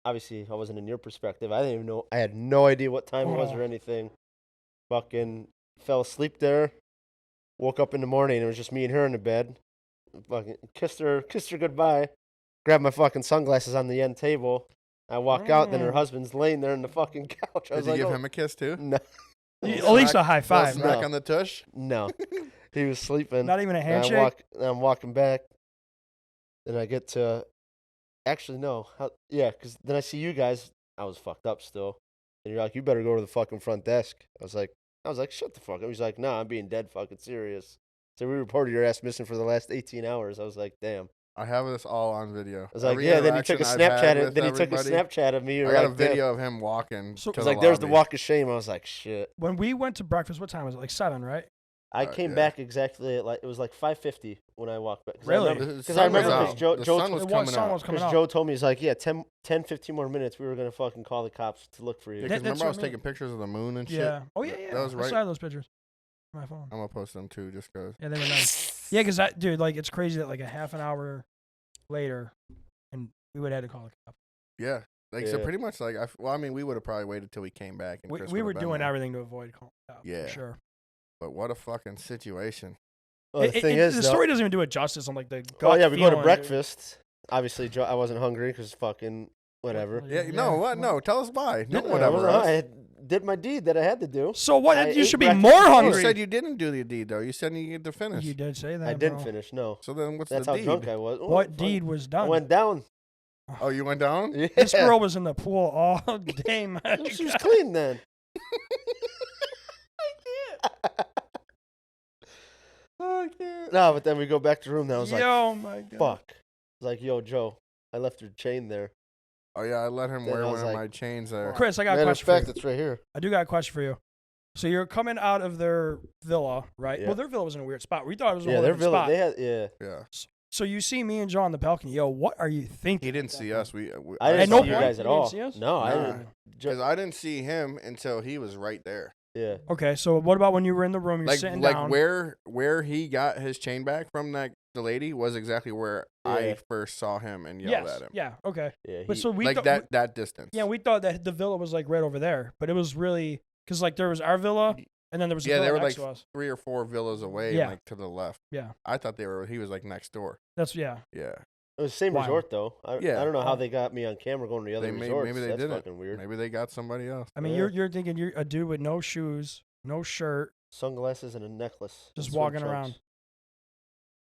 I wasn't in your perspective. I didn't even know. I had no idea what time it was or
Oh.
anything. Fucking fell asleep there. Woke up in the morning. It was just me and her in the bed. Fucking kissed her goodbye. Grabbed my fucking sunglasses on the end table. I walk out. Then her
Mm.
husband's laying there on the fucking couch. I
Did
was
you
like,
give
oh,
him a kiss too?
no,
At least a high
Little
five.
smack
No.
on the tush.
no. He was sleeping.
Not even a
And
handshake.
I'm walking back. Then I get to. Actually, no. Because then I see you guys. I was fucked up still. And you're like, you better go to the fucking front desk. I was like, shut the fuck up. He's like, nah, I'm being dead fucking serious. So we reported your ass missing for the last 18 hours. I was like, damn.
I have this all on video.
I was like,
Every
yeah. Then he took a
interaction I've had
Snapchat.
with
Then he took a
everybody,
Snapchat of me. You
I
were
got a
like, damn.
video of him walking.
So-
to
It's
the
like there's the
lobby.
walk of shame. I was like, shit.
When we went to breakfast, what time was it? Like 7, right?
I came
yeah.
back exactly at like it was like 5:50 when I walked back. 'Cause
Really?
I remember,
The
'cause
sun
I
was
remember
out.
because Joe
The
Joe
sun was
It
coming
was sun
out.
was coming
Because
out.
Joe told me, he's like, yeah, 10, 15 more minutes, we were going to fucking call the cops to look for you.
Yeah,
That-
'cause
that's
remember I
what
was
I mean.
taking pictures of the moon and shit.
Yeah. Oh yeah, yeah.
That was
I
right.
saw those pictures on my phone.
I'm gonna post them too, just cause.
Yeah, they were nice. Yeah, because dude, like, it's crazy that like a half an hour later, and we would have had to call the cop.
Yeah. Like so,
Yeah.
pretty much like I mean, we would have probably waited till we came back. And Chris
We were
would've been
doing
there.
everything to avoid calling the cop.
Yeah.
For sure.
But what a fucking situation.
Well, the thing is,
the
though,
story doesn't even do it justice on like the.
oh
gut
yeah, we go to
feeling, dude.
breakfast. Obviously, I wasn't hungry because fucking whatever.
Yeah. No. What? No. Tell us why. No.
I
Whatever.
wasn't-
else.
I did my deed that I had to do.
So what?
I
You
ate
should be
breakfast
more
before.
You
hungry.
said you didn't do the deed though. You said you get to finish.
You did say that.
I didn't
bro.
finish. No,
So then, what's
that's
the
how
deed?
drunk I was. Oh,
What
fuck.
deed was
I
done?
went down.
Oh, you went down.
Yeah.
This girl was in the pool all day, man.
She was clean then.
Oh, I can't.
No, but then we go back to the room. Now I was like,
Yo, my God.
fuck. I was like, yo, Joe, I left your chain there.
Oh yeah, I let him
Then
wear
I
one
was
of
like,
my chains there.
Chris, I got a
Matter of
question for you.
fact, it's right here.
I do got a question for you. So you're coming out of their villa, right?
Yeah.
Well, their villa was in a weird spot. We thought it was a
Yeah,
whole
their
different
villa.
spot.
They had, yeah.
Yeah.
So you see me and Joe on the balcony. Yo, what are you thinking?
He didn't see us. We
I
At
didn't
no
see you
point?
guys at
You didn't
all.
see us?
No, I
Nah.
didn't.
because I didn't see him until he was right there.
Yeah.
Okay, so what about when you were in the room? You're
Like
sitting
like
down.
where he got his chain back from the lady was exactly where
Yeah.
I first saw him and yelled
Yes.
at him.
Yeah. Okay.
Yeah.
But so we
Like
thought,
that distance.
Yeah, we thought that the villa was like right over there, but it was really because like there was our villa, and then there was a
Yeah,
villa
they were
next
like
to us.
3 or 4 villas away,
Yeah.
and like to the left.
Yeah.
I thought he was like next door.
That's yeah.
Yeah.
It was the same
Wow.
resort though.
Yeah.
I don't know how
Oh.
they got me on camera going to the other resorts.
maybe they
That's
did it.
fucking weird.
Maybe they got somebody else.
I mean,
Yeah.
you're thinking you're a dude with no shoes, no shirt,
Sunglasses and a necklace.
just
and swim
walking
trunks.
around.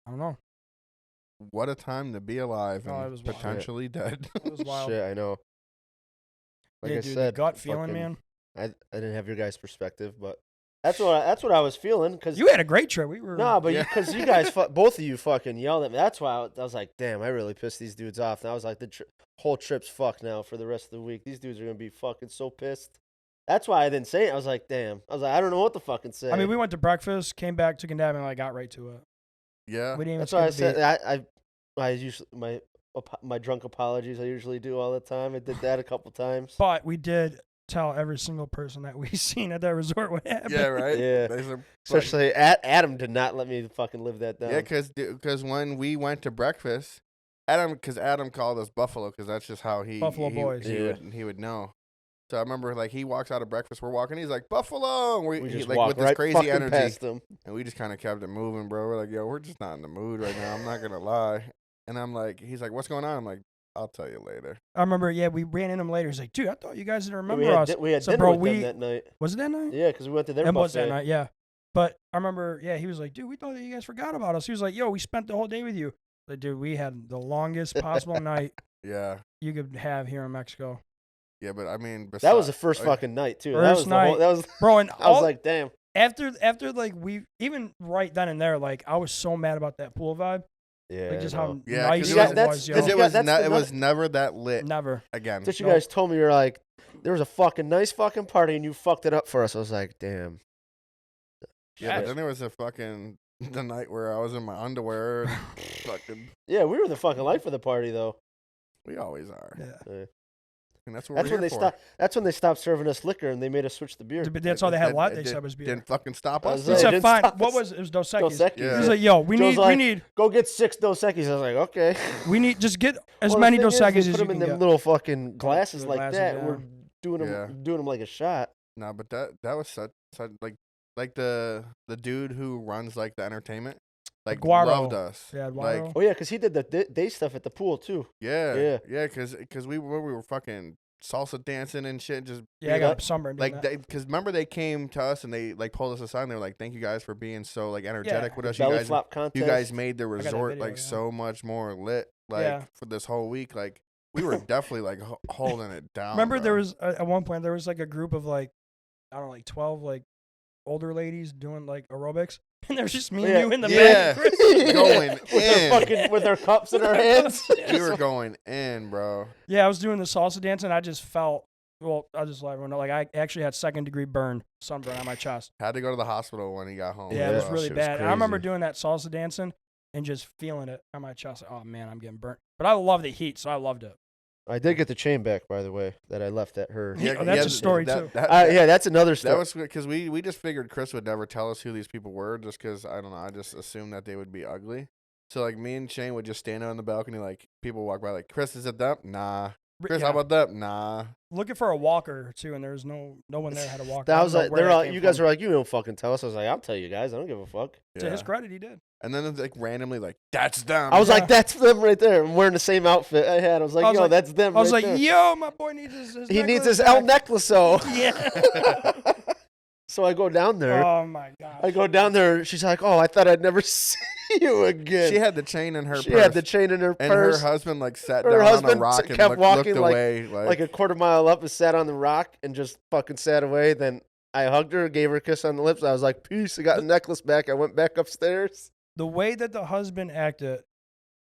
I don't know.
What a time to be alive
Oh, it
and
was wild.
potentially dead.
It was wild.
Shit, I know. Like
yeah,
I
dude,
said,
the gut feeling,
fucking-
man.
I didn't have your guys' perspective, but that's what I was feeling. Cause
You had a great trip. We were
no, but
Yeah.
because you guys, both of you, fucking yelled at me. That's why I was like, damn, I really pissed these dudes off. And I was like, the whole trip's fucked now for the rest of the week. These dudes are gonna be fucking so pissed. That's why I didn't say it. I was like, damn. I was like, I don't know what to fucking say.
I mean, we went to breakfast, came back, took a nap, and I got right to it.
yeah.
We didn't even
that's why I
skip a
said
beat.
I usually my drunk apologies I usually do all the time. I did that a couple times.
But we did tell every single person that we seen at that resort what happened.
Yeah, right.
Yeah.
There's a-
Especially Adam did not let me fucking live that down.
Yeah, because when we went to breakfast, Adam called us Buffalo because that's just how
Buffalo boys.
He
Yeah.
would know. So I remember like he walks out of breakfast, we're walking, he's like Buffalo, and
We just
like
walk
with this
right
crazy
fucking
energy,
past them.
and we just kind of kept it moving, bro. We're like, yo, we're just not in the mood right now. I'm not gonna lie. And I'm like, he's like, what's going on? I'm like, I'll tell you later.
I remember, we ran into him later. He's like, dude, I thought you guys didn't remember
we had,
us.
we had
So,
dinner
bro,
with them that night.
Was it that night?
Yeah, because we went to their
It
buffet.
was that night, yeah. But I remember, he was like, dude, we thought that you guys forgot about us. He was like, yo, we spent the whole day with you. Like, dude, we had the longest possible night
Yeah.
you could have here in Mexico.
Yeah, but I mean,
That was the first fucking night too.
First
That was
night.
that was.
Bro, and
I was like, damn.
after like we, even right then and there, like I was so mad about that pool vibe.
Yeah.
Like just
I
how
know.
Yeah,
nice
because
it
that's-
was, yo.
because
Yeah, that's the
it was never that lit
Never.
again.
That you
No.
guys told me, you're like, there was a fucking nice fucking party and you fucked it up for us. I was like, damn.
Yeah, but
Yes.
then there was the night where I was in my underwear and fucking.
Yeah, we were the fucking life of the party though.
We always are.
Yeah.
Yeah.
And that's what
That's
we're
when
here
they
for.
stopped. That's when they stopped serving us liquor and they made us switch the beer.
But that's
Like,
all they had
that-
left.
it
They
did-
said was beer.
Didn't fucking stop
I
us.
was
He
like,
though.
said,
didn't
fine.
stop
What
us.
was it? It was Dos
Dos
Equis.
Equis.
Yeah.
He's like, yo, we
Joe's
need,
like, Go get 6 Dos Equis. I was like, okay.
we need, just get as
Well, the
many
thing
Dos
is, they
Equis as you
put them
can
in them
get.
little fucking glasses
the
like
glasses,
that.
yeah.
We're doing
Yeah.
them like a shot.
No, but that was such like the dude who runs like the entertainment, like
Guaro.
loved us.
Yeah,
like
Guaro.
Oh yeah, because he did the day stuff at the pool too.
yeah, because we were fucking salsa dancing and shit, just
Yeah, I
being
got sunburned. doing
like
that.
because remember they came to us and they like pulled us aside and they were like, thank you guys for being so like energetic
Yeah.
with us.
Belly flop contest.
You guys made the
got that
resort
video,
like
yeah.
so much more lit like
Yeah.
for this whole week. Like we were definitely like holding it down.
Remember, there
bro.
was at one point there was like a group of like I don't know, like 12 like older ladies doing like aerobics, and there's just me and
Yeah.
you in the
Yeah.
back. Chris.
Going
with their
in.
fucking with their cups in our hands.
We were going in, bro.
Yeah, I was doing the salsa dance, and I just felt. Well, I'll just let everyone know. Like I actually had 2nd-degree sunburn on my chest.
Had to go to the hospital when he got home.
Yeah, it was
Yeah.
really
Shit was
bad. And I remember
crazy.
doing that salsa dancing and just feeling it on my chest. Like, oh man, I'm getting burnt. But I love the heat, so I loved it.
I did get the chain back, by the way, that I left at her.
Yeah, that's a story, too.
Yeah, that's another story.
That was because we just figured Chris would never tell us who these people were, just because I don't know. I just assumed that they would be ugly. So like me and Shane would just stand out on the balcony, like people walk by, like Chris, is it them? Nah. Chris,
Yeah.
how about that? Nah.
Looking for a walker too, and there was no one there had a walker.
That
I
was
don't know
like
where
they're
that
all,
came
you guys
from.
were like, you don't fucking tell us. I was like, I'll tell you guys. I don't give a fuck.
To his credit, he did.
And then it's like randomly, like that's them.
I was
Yeah.
like, that's them right there. I'm wearing the same outfit I had. I was like,
I was
yo,
like-
that's them.
I was
right
like,
there.
yo, my boy needs his
He needs
necklace
his L
back.
necklace. So
Yeah.
so I go down there.
Oh my god.
I go down there. She's like, oh, I thought I'd never see you again.
She had the chain in her
She
purse.
had the chain in her
and
purse.
her husband like sat
Her
down on a
husband
rock and
kept
looked
walking, like-
away.
like a quarter mile up and sat on the rock and just fucking sat away. Then I hugged her, gave her a kiss on the lips. I was like, peace. I got the necklace back. I went back upstairs.
The way that the husband acted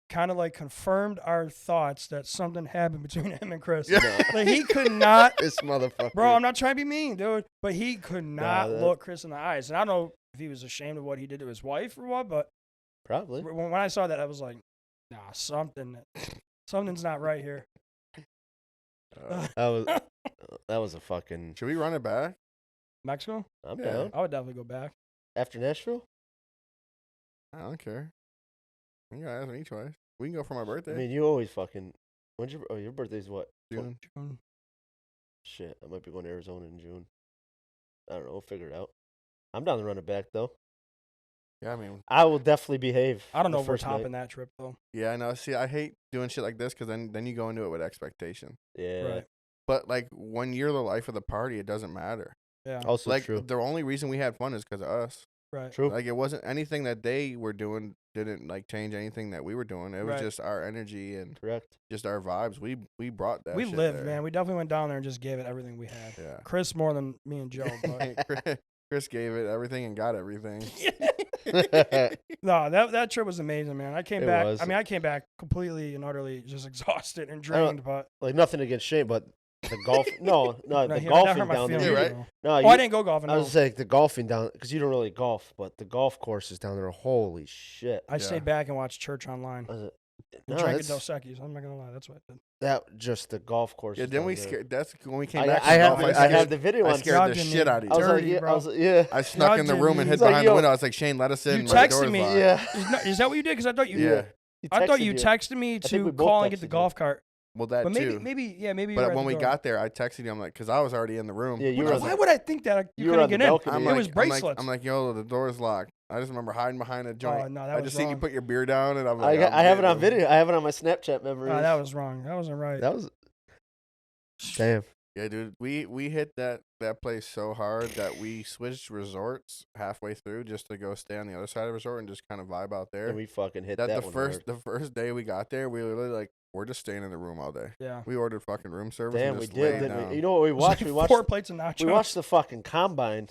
kind of like confirmed our thoughts that something happened between him and Chris.
Yeah.
Like he could not,
This motherfucker.
bro. I'm not trying to be mean, dude, but he could not
that-
look Chris in the eyes. And I don't know if he was ashamed of what he did to his wife or what, but
Probably.
when I saw that, I was like, nah, something's not right here.
That was a fucking.
Should we run it back?
Mexico?
I'm
Yeah.
down.
I would definitely go back.
After Nashville?
I don't care. You gotta ask me twice. We can go for my birthday.
I mean, you always fucking. Your birthday's what?
June.
Shit, I might be going to Arizona in June. I don't know. We'll figure it out. I'm down to run it back though.
Yeah, I mean,
I will definitely behave.
I don't know
the
if we're
first
topping
night.
that trip though.
yeah, I know. See, I hate doing shit like this because then you go into it with expectation.
Yeah.
Right.
But like when you're the life of the party, it doesn't matter.
Yeah.
Also
like
true.
the only reason we had fun is because of us.
Right.
True.
Like it wasn't anything that they were doing didn't like change anything that we were doing. It was
Right.
just our energy and
Correct.
just our vibes. We brought that.
We
shit
lived,
there.
man. We definitely went down there and just gave it everything we had.
Yeah.
Chris more than me and Joe, but
Chris gave it everything and got everything.
no, that trip was amazing, man. I came
It
back.
was.
I mean, I came back completely and utterly just exhausted and
I don't-
drained. But
Like nothing against Shane, but the golf. no,
no,
the
that
golfing
hurt my
down
feelings,
there.
Yeah, right?
though.
No,
Oh,
you,
I didn't go golfing.
I
No.
was saying the golfing down because you don't really golf, but the golf courses down there. Holy shit!
I
Yeah.
stayed back and watched church online.
Was it-
And
No,
drank a
that's-
Dos Equis. I'm not gonna lie, that's what I did.
that just the golf course.
Yeah, then we scared. That's when we came
I,
back.
I,
from
have,
golf,
the- I
scared-
have the video
I
on.
scared
Y'all
the
didn't
shit out of
I
you.
was like,
dirty,
yeah,
bro.
I was, yeah.
I snuck in the room and hid
He's like,
behind
yo.
the window. I was like, Shane, let us in.
You
My
texted
door's
me.
locked.
Yeah.
Is that what you did? Because I thought you.
Yeah.
I thought you
texted
texted me
think
to
we both
call and get the
texted you.
golf cart.
Well, that
But
too.
maybe you're
But
at
when
the
we
door.
got there, I texted you. I'm like, because I was already in the room.
Yeah, you
and
were
I
on
was
Why
like,
would I think that you
You were
couldn't
on the
get in?
balcony.
I'm
It was
like,
bracelets.
I'm like, yo, the door's locked. I just remember hiding behind a joint.
Oh, no, that
I
was
just seen you
wrong.
put your beer down, and I'm like,
I have it on
getting him.
video. I have it on my Snapchat memories.
That was wrong. That wasn't right.
That was. Damn.
Yeah, dude, we hit that place so hard that we switched resorts halfway through just to go stay on the other side of the resort and just kind of vibe out there.
And we fucking hit
that
that
the
one
first
hard.
the first day we got there, we were literally like, we're just staying in the room all day.
Yeah.
We ordered fucking room service.
Damn,
and
we
just
did,
laid
didn't
down.
we? You know what we
It was
watched?
like
We watched.
4 plates of nachos.
We watched the fucking combine.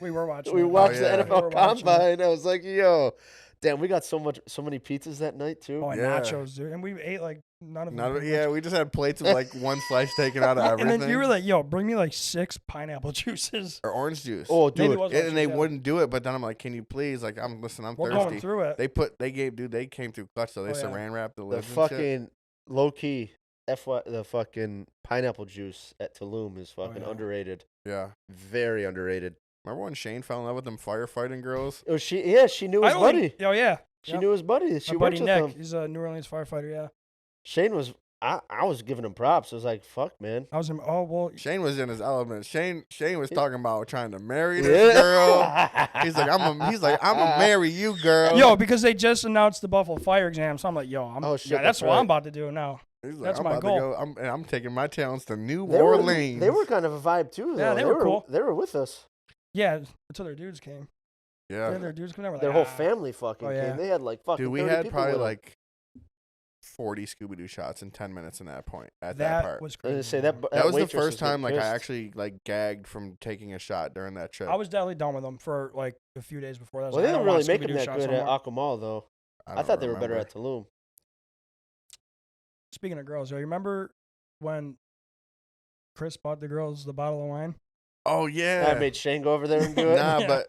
We were watching.
We
it.
watched
yeah.
the
We were
NFL
watching it.
combine. I was like, yo, damn, we got so many pizzas that night too.
Oh, and
Yeah.
nachos, dude. And we ate like none of them. pretty
Yeah,
much.
we just had plates of like one slice taken out of
And
everything.
then you were like, yo, bring me like 6 pineapple juices.
or orange juice.
Oh,
Maybe it
dude,
was
and
orange
they
juice, yeah.
wouldn't do it. But then I'm like, can you please? Like, I'm
We're going
thirsty.
through it.
They came through clutch though. They
Oh, yeah.
saran wrapped the
the
lids and shit.
fucking low key the fucking pineapple juice at Tulum is fucking
yeah.
underrated.
Yeah.
Very underrated.
Remember when Shane fell in love with them firefighting girls?
Oh, she knew his buddy.
Oh, yeah.
She
Yep.
knew his buddy. She
My
worked
buddy
with
Nick.
him.
He's a New Orleans firefighter, yeah.
Shane was. I was giving him props. I was like, fuck, man.
I was in, oh, well.
Shane was in his element. Shane was talking about trying to marry this girl. He's like, I'm gonna marry you, girl.
Yo, because they just announced the Buffalo Fire exam, so I'm like, yo,
Oh, shit,
that's
that's
what
right.
I'm about to do now.
He's like,
that's
I'm
my
about
goal.
to go. I'm taking my talents to New
They were-
Orleans.
They were kind of a vibe too. Though.
Yeah, they were cool.
They were with us.
Yeah, until their dudes came.
Yeah.
Then their dudes came. They were
Their
like,
whole
"Ah."
family fucking
Oh, yeah.
came. They had like fucking.
Dude, we
30
had
people
probably
with them.
like 40 Scooby Doo shots in 10 minutes in that point. At
That
that part.
was
I was gonna
crazy.
say
bro.
that
was the
waitress
first time like I
pissed.
actually like gagged from taking a shot during that trip.
I was definitely done with them for like a few days before that. I was
Well,
like,
they
I
didn't
don't
really
want
make them
Scooby-Doo
that
shots
good
no
at
more.
Akumal though. I
don't
thought they were better
remember.
at Tulum.
Speaking of girls, yo, you remember when Chris bought the girls the bottle of wine?
Oh yeah.
I made Shane go over there and do it.
Nah,
Yeah.
but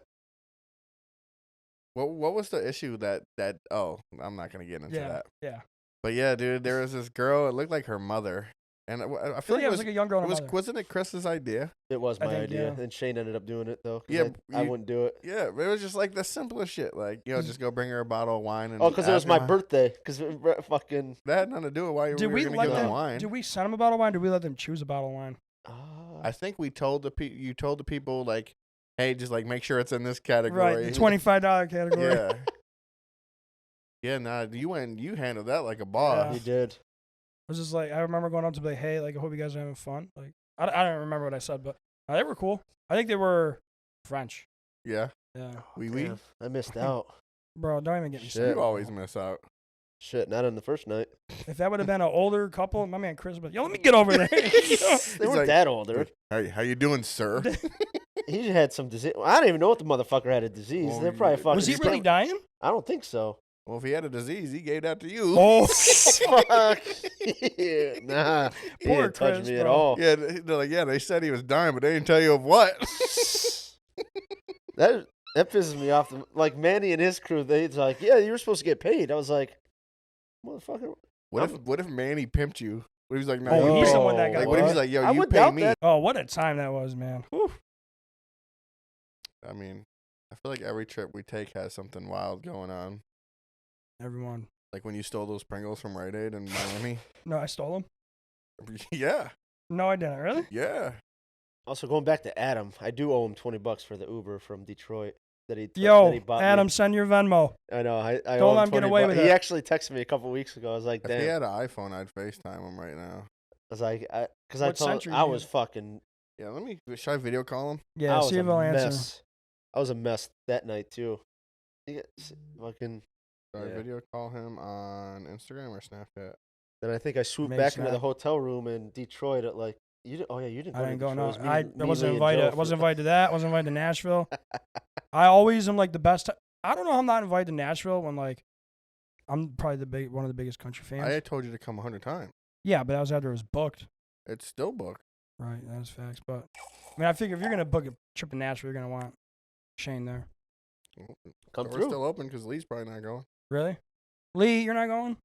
what was the issue that oh, I'm not gonna get into
Yeah,
that.
yeah.
But yeah, dude, there was this girl. It looked like her mother, and I
I
feel
feel
like
like it was like a young girl and a mother.
wasn't it Chris's idea?
It was
I
my
think,
idea,
yeah.
and Shane ended up doing it though. 'cause
Yeah,
I
you-
wouldn't do it.
Yeah, it was just like the simplest shit. Like, just go bring her a bottle of wine. And
Oh, because it was
ask
my
her-
birthday. Because fucking.
That had nothing to do with why
Did
we
we
were gonna
let
give them
them?
wine.
Did we send them a bottle of wine? Or did we let them choose a bottle of wine?
I think we told you told the people like, hey, just like make sure it's in this category.
Right, the $25 category.
Yeah. Yeah, nah, you handled that like a boss.
He did.
It was just like I remember going up to be like, hey, like I hope you guys are having fun. Like I don't remember what I said, but they were cool. I think they were French.
Yeah.
Yeah,
We
Damn, I missed out.
bro, don't even get me
Shit.
started.
You always miss out.
Shit, not on the first night.
If that would have been an older couple, my man Chris, but yo, let me get over there.
They
He's
weren't
like,
that older.
Hey, how you doing, sir?
He had some disease. I don't even know what the motherfucker had a disease.
Well,
They're probably fucking.
Was he really dying?
I don't think so.
Well, if he had a disease, he gave that to you.
Oh,
Fuck. Yeah, nah. He
Poor
didn't touch
Chris,
me at
bro.
all.
Yeah, they're like, yeah, they said he was dying, but they didn't tell you of what.
That pisses me off. Like Manny and his crew, they's like, yeah, you were supposed to get paid. I was like, motherfucker.
What if Manny pimped you? What if he's like, no,
Oh,
you
he's the
pay-
one that got
Like, what if he's
what?
like, yo,
I
you
would
pay
doubt
me?
that.
oh, what a time that was, man. Whew.
I mean, I feel like every trip we take has something wild going on.
Everyone.
Like when you stole those Pringles from Rite Aid in Miami.
No, I stole them.
Yeah,
No, I didn't. Really?
yeah.
Also, going back to Adam, I do owe him $20 for the Uber from Detroit that he
Yo,
that he bought me.
Adam, send your Venmo.
I know. I
Don't
owe
let
him
him get
20
away
bucks.
with
He
it.
actually texted me a couple weeks ago. I was like,
If
damn.
he had an iPhone, I'd FaceTime him right now.
I was like, because I
What
told
century
him I
do you
was
use?
fucking.
Yeah, should I video call him?
Yeah,
I was
see
a
if he'll answer.
mess. I was a mess that night too. Fucking.
Should I
Yeah.
video call him on Instagram or Snapchat?
Then I think I swooped
Maybe
back into the
Snap.
hotel room in Detroit at like. You didn't, you didn't.
I didn't go.
to
No,
Detroit. It was
I
me,
wasn't
Lee, and
invited.
Joe
I wasn't
for-
invited to that. I wasn't invited to Nashville. I always am like the best. I don't know how I'm not invited to Nashville when like I'm probably one of the biggest country fans.
I had told you to come 100 times.
Yeah, but that was after it was booked.
It's still booked.
Right, that's facts. But I mean, I figure if you're gonna book a trip to Nashville, you're gonna want Shane there.
Come
We're
through.
still open because Lee's probably not going.
Really, Lee, you're not going?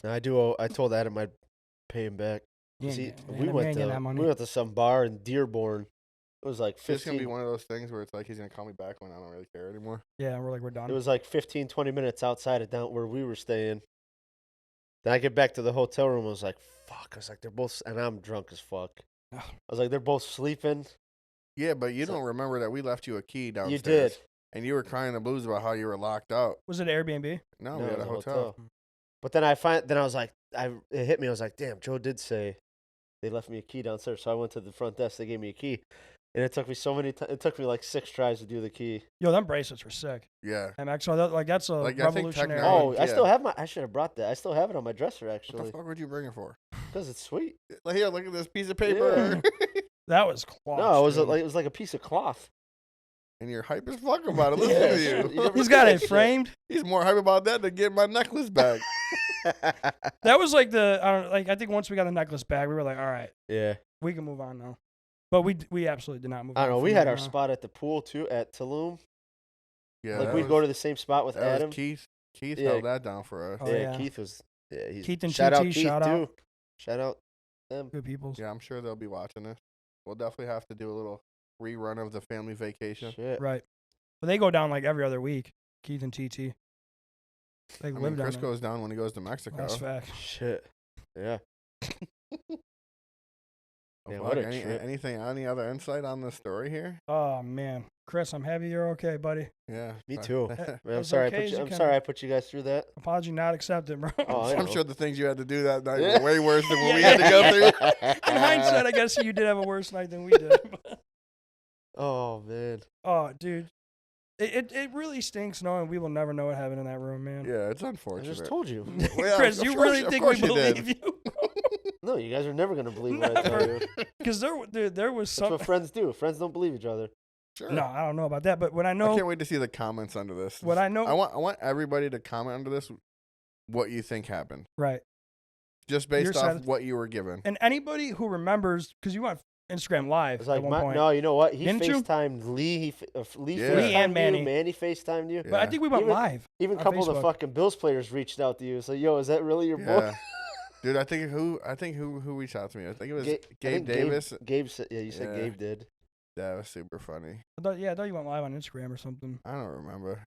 No, I do. I told Adam I'd pay him back.
You
'Cause
ain't
he-
get-
we
you
went
ain't getting
to
that money.
we went to some bar in Dearborn. It was like
It's just gonna be
15.
one of those things where it's like he's gonna call me back when I don't really care anymore.
Yeah, we're done.
It was like 15, 20 minutes outside of down where we were staying. Then I get back to the hotel room. I was like, fuck. I was like, they're both, and I'm drunk as fuck. I was like, they're both sleeping.
Yeah, but you don't remember that we left you a key downstairs.
You did.
And you were crying the blues about how you were locked out.
Was it Airbnb?
No, we had
it
a
was
hotel.
But then I was like, it hit me. I was like, damn, Joe did say they left me a key downstairs. So I went to the front desk. They gave me a key. And it took me so many times. It took me like 6 tries to do the key.
Yo, them bracelets were sick.
Yeah.
And actually, that's a
Like, I think
revolutionary.
technology-
Oh, I still have I should have brought that. I still have it on my dresser,
What
actually.
the fuck would you bring it for?
Because it's sweet.
Like, here, look at this piece of paper.
That was close.
No, it
dude.
was like a piece of cloth.
And you're hype as fuck about it. Listen to
You
you.
never
He's
see
got
that
it
shit.
framed.
He's more hype about that than getting my necklace back.
That was like I think once we got the necklace back, we were like, all right,
Yeah.
we can move on now. But we absolutely did not move on.
I don't know.
from
We
that,
had our
no.
spot at the pool, too, at Tulum.
Yeah,
Like,
that
we'd
was-
go to the same spot with
that
Adam.
was Keith. Keith
Yeah.
held that down for us.
Oh,
yeah,
yeah.
Keith was. Yeah, he's
Keith and
shout out
TT,
Keith,
shout out.
too. Shout out them.
Good peoples.
Yeah, I'm sure they'll be watching this. We'll definitely have to do a little rerun of the family vacation.
Shit.
Right. But they go down like every other week. Keith and TT. They
I
live
mean,
down
Chris
there.
goes down when he goes to Mexico.
That's fact.
Shit. Yeah.
Oh,
Yeah,
fuck,
what a trip.
any other insight on the story here?
Oh man, Chris, I'm happy you're okay, buddy.
Yeah.
Me too.
As
Man, I'm sorry.
okay as you
I'm
can
sorry
be.
I put you guys through that.
Apology not accepted, bro.
Oh, I
I'm
know.
sure the things you had to do that night
Yeah.
were way worse than what we
Yeah.
had to go through.
In hindsight, I guess you did have a worse night than we did.
Oh man.
Oh, dude, it really stinks knowing we will never know what happened in that room, man.
Yeah, it's
I
unfortunate.
just told you.
Well, yeah,
Chris,
of
you
course-
really
of
think we
course you did.
believe you?
No, you guys are never gonna believe what I tell
Never.
you.
Because there was
That's
some.
what friends do. Friends don't believe each other.
Sure.
No, I don't know about that. But when I
I
know,
can't wait to see the comments under this.
what I know,
I want everybody to comment under this what you think happened,
right?
just based
Your
off
side-
what you were given.
And anybody who remembers, because you went Instagram Live
It's
at
like
one point.
no, you know what? He
Didn't you?
FaceTimed Lee. Lee
Yeah.
FaceTimed
Lee and Manny.
you. Manny FaceTimed you.
Yeah.
But I think we went
Even-
live.
Even a
on
couple of the
Facebook.
fucking Bills players reached out to you. So, yo, is that really your boy?
Yeah. Dude, I think who reached out to me? I think it was
I
Gabe
think
Davis.
Gabe said, yeah, you said
Yeah.
Gabe did.
That was super funny.
I thought you went live on Instagram or something.
I don't remember.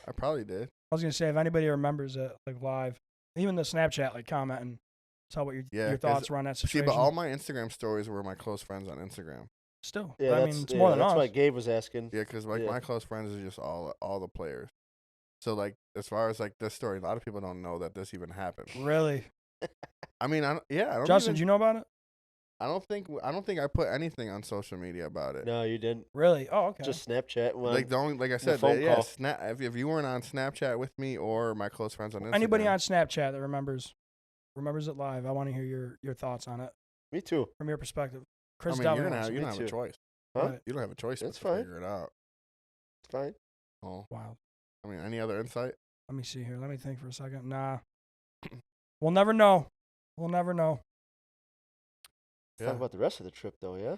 I probably did.
I was gonna say if anybody remembers it, like live, even the Snapchat, like comment and tell what your
Yeah,
your
'cause-
thoughts were on that
See,
situation.
but all my Instagram stories were my close friends on Instagram.
Still,
Yeah,
I
that's,
mean, it's
yeah,
more than
that's
us.
why Gabe was asking.
Yeah, because like
Yeah.
my close friends is just all the players. So like as far as like this story, a lot of people don't know that this even happened.
Really,
I mean, I don't
Justin,
even,
do you know about it?
I don't think I put anything on social media about it.
No, you didn't.
Really? Oh, okay.
Just Snapchat. Well,
Like the only, like I said,
phone
yeah,
call.
if you weren't on Snapchat with me or my close friends on Instagram,
Anybody on Snapchat that remembers it live, I want to hear your thoughts on it
me too.
from your perspective.
I
Chris,
mean,
definitely
you don't
wants
have a
too.
choice.
Huh?
Right.
You don't have a choice.
That's
but to
fine.
Figure it out.
It's fine.
Oh,
Wow.
I mean, any other insight?
Let me see here. Let me think for a second. Nah. We'll never know. We'll never know.
Let's talk about the rest of the trip, though. Yeah.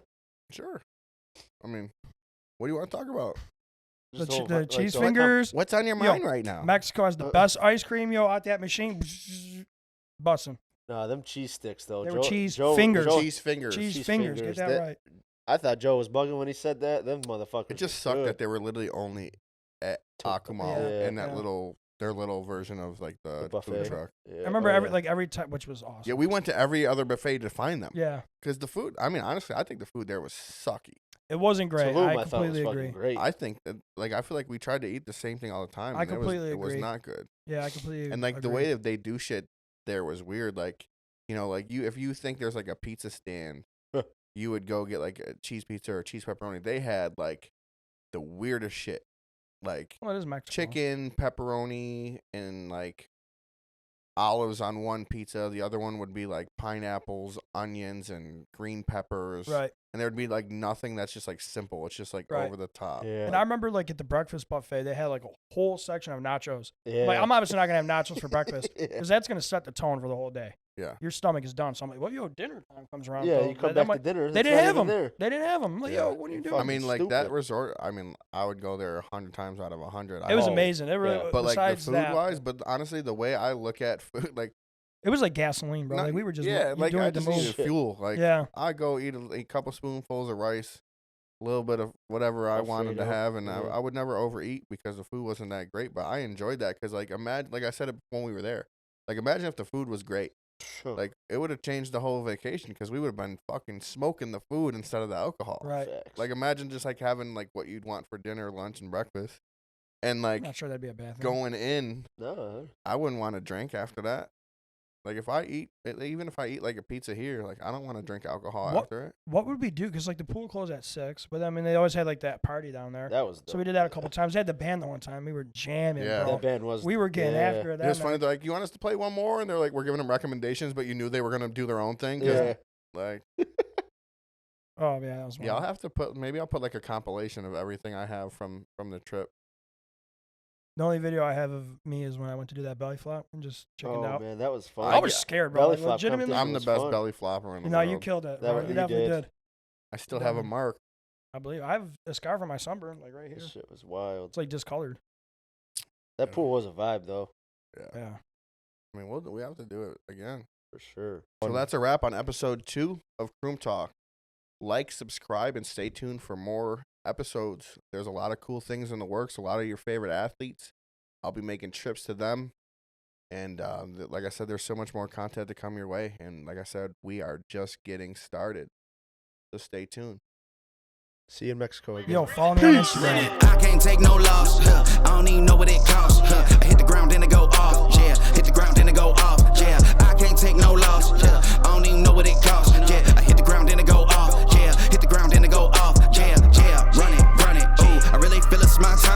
Sure. I mean, what do you want to talk about?
The,
Just
the
like,
cheese
the-
fingers.
What's on your
Yo,
mind right now?
Mexico has the best ice cream, yo, out that machine. Bussin'.
Nah, them cheese sticks though.
They were cheese
Joe,
fingers.
Joe-
Cheese fingers.
Cheese
cheese
fingers.
fingers.
Get that
That-
right.
I thought Joe was bugging when he said that. Them motherfuckers.
It just
were
sucked
good.
that they were literally only at Akumal
Yeah,
in that
yeah.
their little version of like the food
buffet.
truck.
Yeah,
I remember
oh,
every time, which was awesome.
Yeah, we went to every other buffet to find them.
Yeah.
Because the food, I mean, honestly, I think the food there was sucky.
It wasn't great.
Tulum,
I
I thought was
completely
fucking
agree.
great.
I think that, like, I feel like we tried to eat the same thing all the time.
I
and
completely
it was
agree.
not good.
Yeah, I completely
And like the
agree.
way that they do shit there was weird. Like, you know, like if you think there's like a pizza stand, you would go get like a cheese pizza or cheese pepperoni. They had like the weirdest shit, like
Well, it is Mexico.
chicken, pepperoni, and like olives on one pizza. The other one would be like pineapples, onions, and green peppers.
Right.
And there would be like nothing that's just like simple. It's just like
Right.
over the top.
Yeah.
And I remember like at the breakfast buffet, they had like a whole section of nachos.
yeah.
Like I'm obviously not gonna have nachos for breakfast
Yeah.
because that's gonna set the tone for the whole day.
Yeah.
Your stomach is done. So I'm like, well, yo, dinner time comes around.
Yeah,
bro.
you come
I'm
back
like,
to dinner.
They
it's
didn't
not
have
even
them.
there.
They didn't have them. Like, yo,
Yeah.
what are you
You
doing?
I mean, like that
Stupid.
resort. I mean, I would go there 100 times out of 100.
It was
I-
amazing. It really,
yeah.
But like the
besides
food
that,
wise, but honestly, the way I look at food, like
it was like gasoline, bro.
not-
Like we were just
yeah, like
doing
I
it to
just
move.
needed fuel. Like
Yeah.
I go eat a couple spoonfuls of rice, a little bit of whatever I wanted to
Alfredo,
have, and
yeah.
I would never overeat because the food wasn't that great. But I enjoyed that because like imagine, like I said it when we were there, Like, imagine if the food was great. Like, it would have changed the whole vacation because we would have been fucking smoking the food instead of the alcohol.
Right.
Facts.
Like, imagine just like having like what you'd want for dinner, lunch, and breakfast, and
I'm
like
not sure that'd be a bad thing.
going in.
No.
I wouldn't want to drink after that. Like, if I eat, even if I eat like a pizza here, like I don't want to drink alcohol
What-
after it.
What would we do? Because like the pool closed at 6, but I mean they always had like that party down there.
That was.
So we did that a couple times. They had the band the one time. We were jamming,
Yeah.
bro.
That band was.
We were getting
yeah.
after
It
that.
was funny. They're like, "You want us to play one more?" And they're like, "We're giving them recommendations, but you knew they were gonna do their own thing." 'Cause,
Yeah.
Like,
Oh yeah, that was.
yeah, I'll
wild.
have to put. Maybe I'll put like a compilation of everything I have from the trip.
The only video I have of me is when I went to do that belly flop and just chickened
Oh
out.
man, that was fun.
I was scared, bro.
belly
Like,
flop
legitimately.
competition.
I'm the
was
best
fun.
belly flopper in the
No,
world.
you killed it.
That
bro.
what
You
you
definitely
did.
did.
I still have a
Definitely.
mark.
I believe I have a scar from my sunburn, like right here.
This shit was wild.
It's like discolored.
That pool was a vibe though,
Yeah.
I mean, we have to do it again.
for sure.
So that's a wrap on episode 2 of Croom Talk. Like, subscribe, and stay tuned for more episodes. There's a lot of cool things in the works. A lot of your favorite athletes. I'll be making trips to them. And like I said, there's so much more content to come your way. And like I said, we are just getting started. So stay tuned.
See you in Mexico again.
Yo, follow me on Instagram.
I can't take no loss.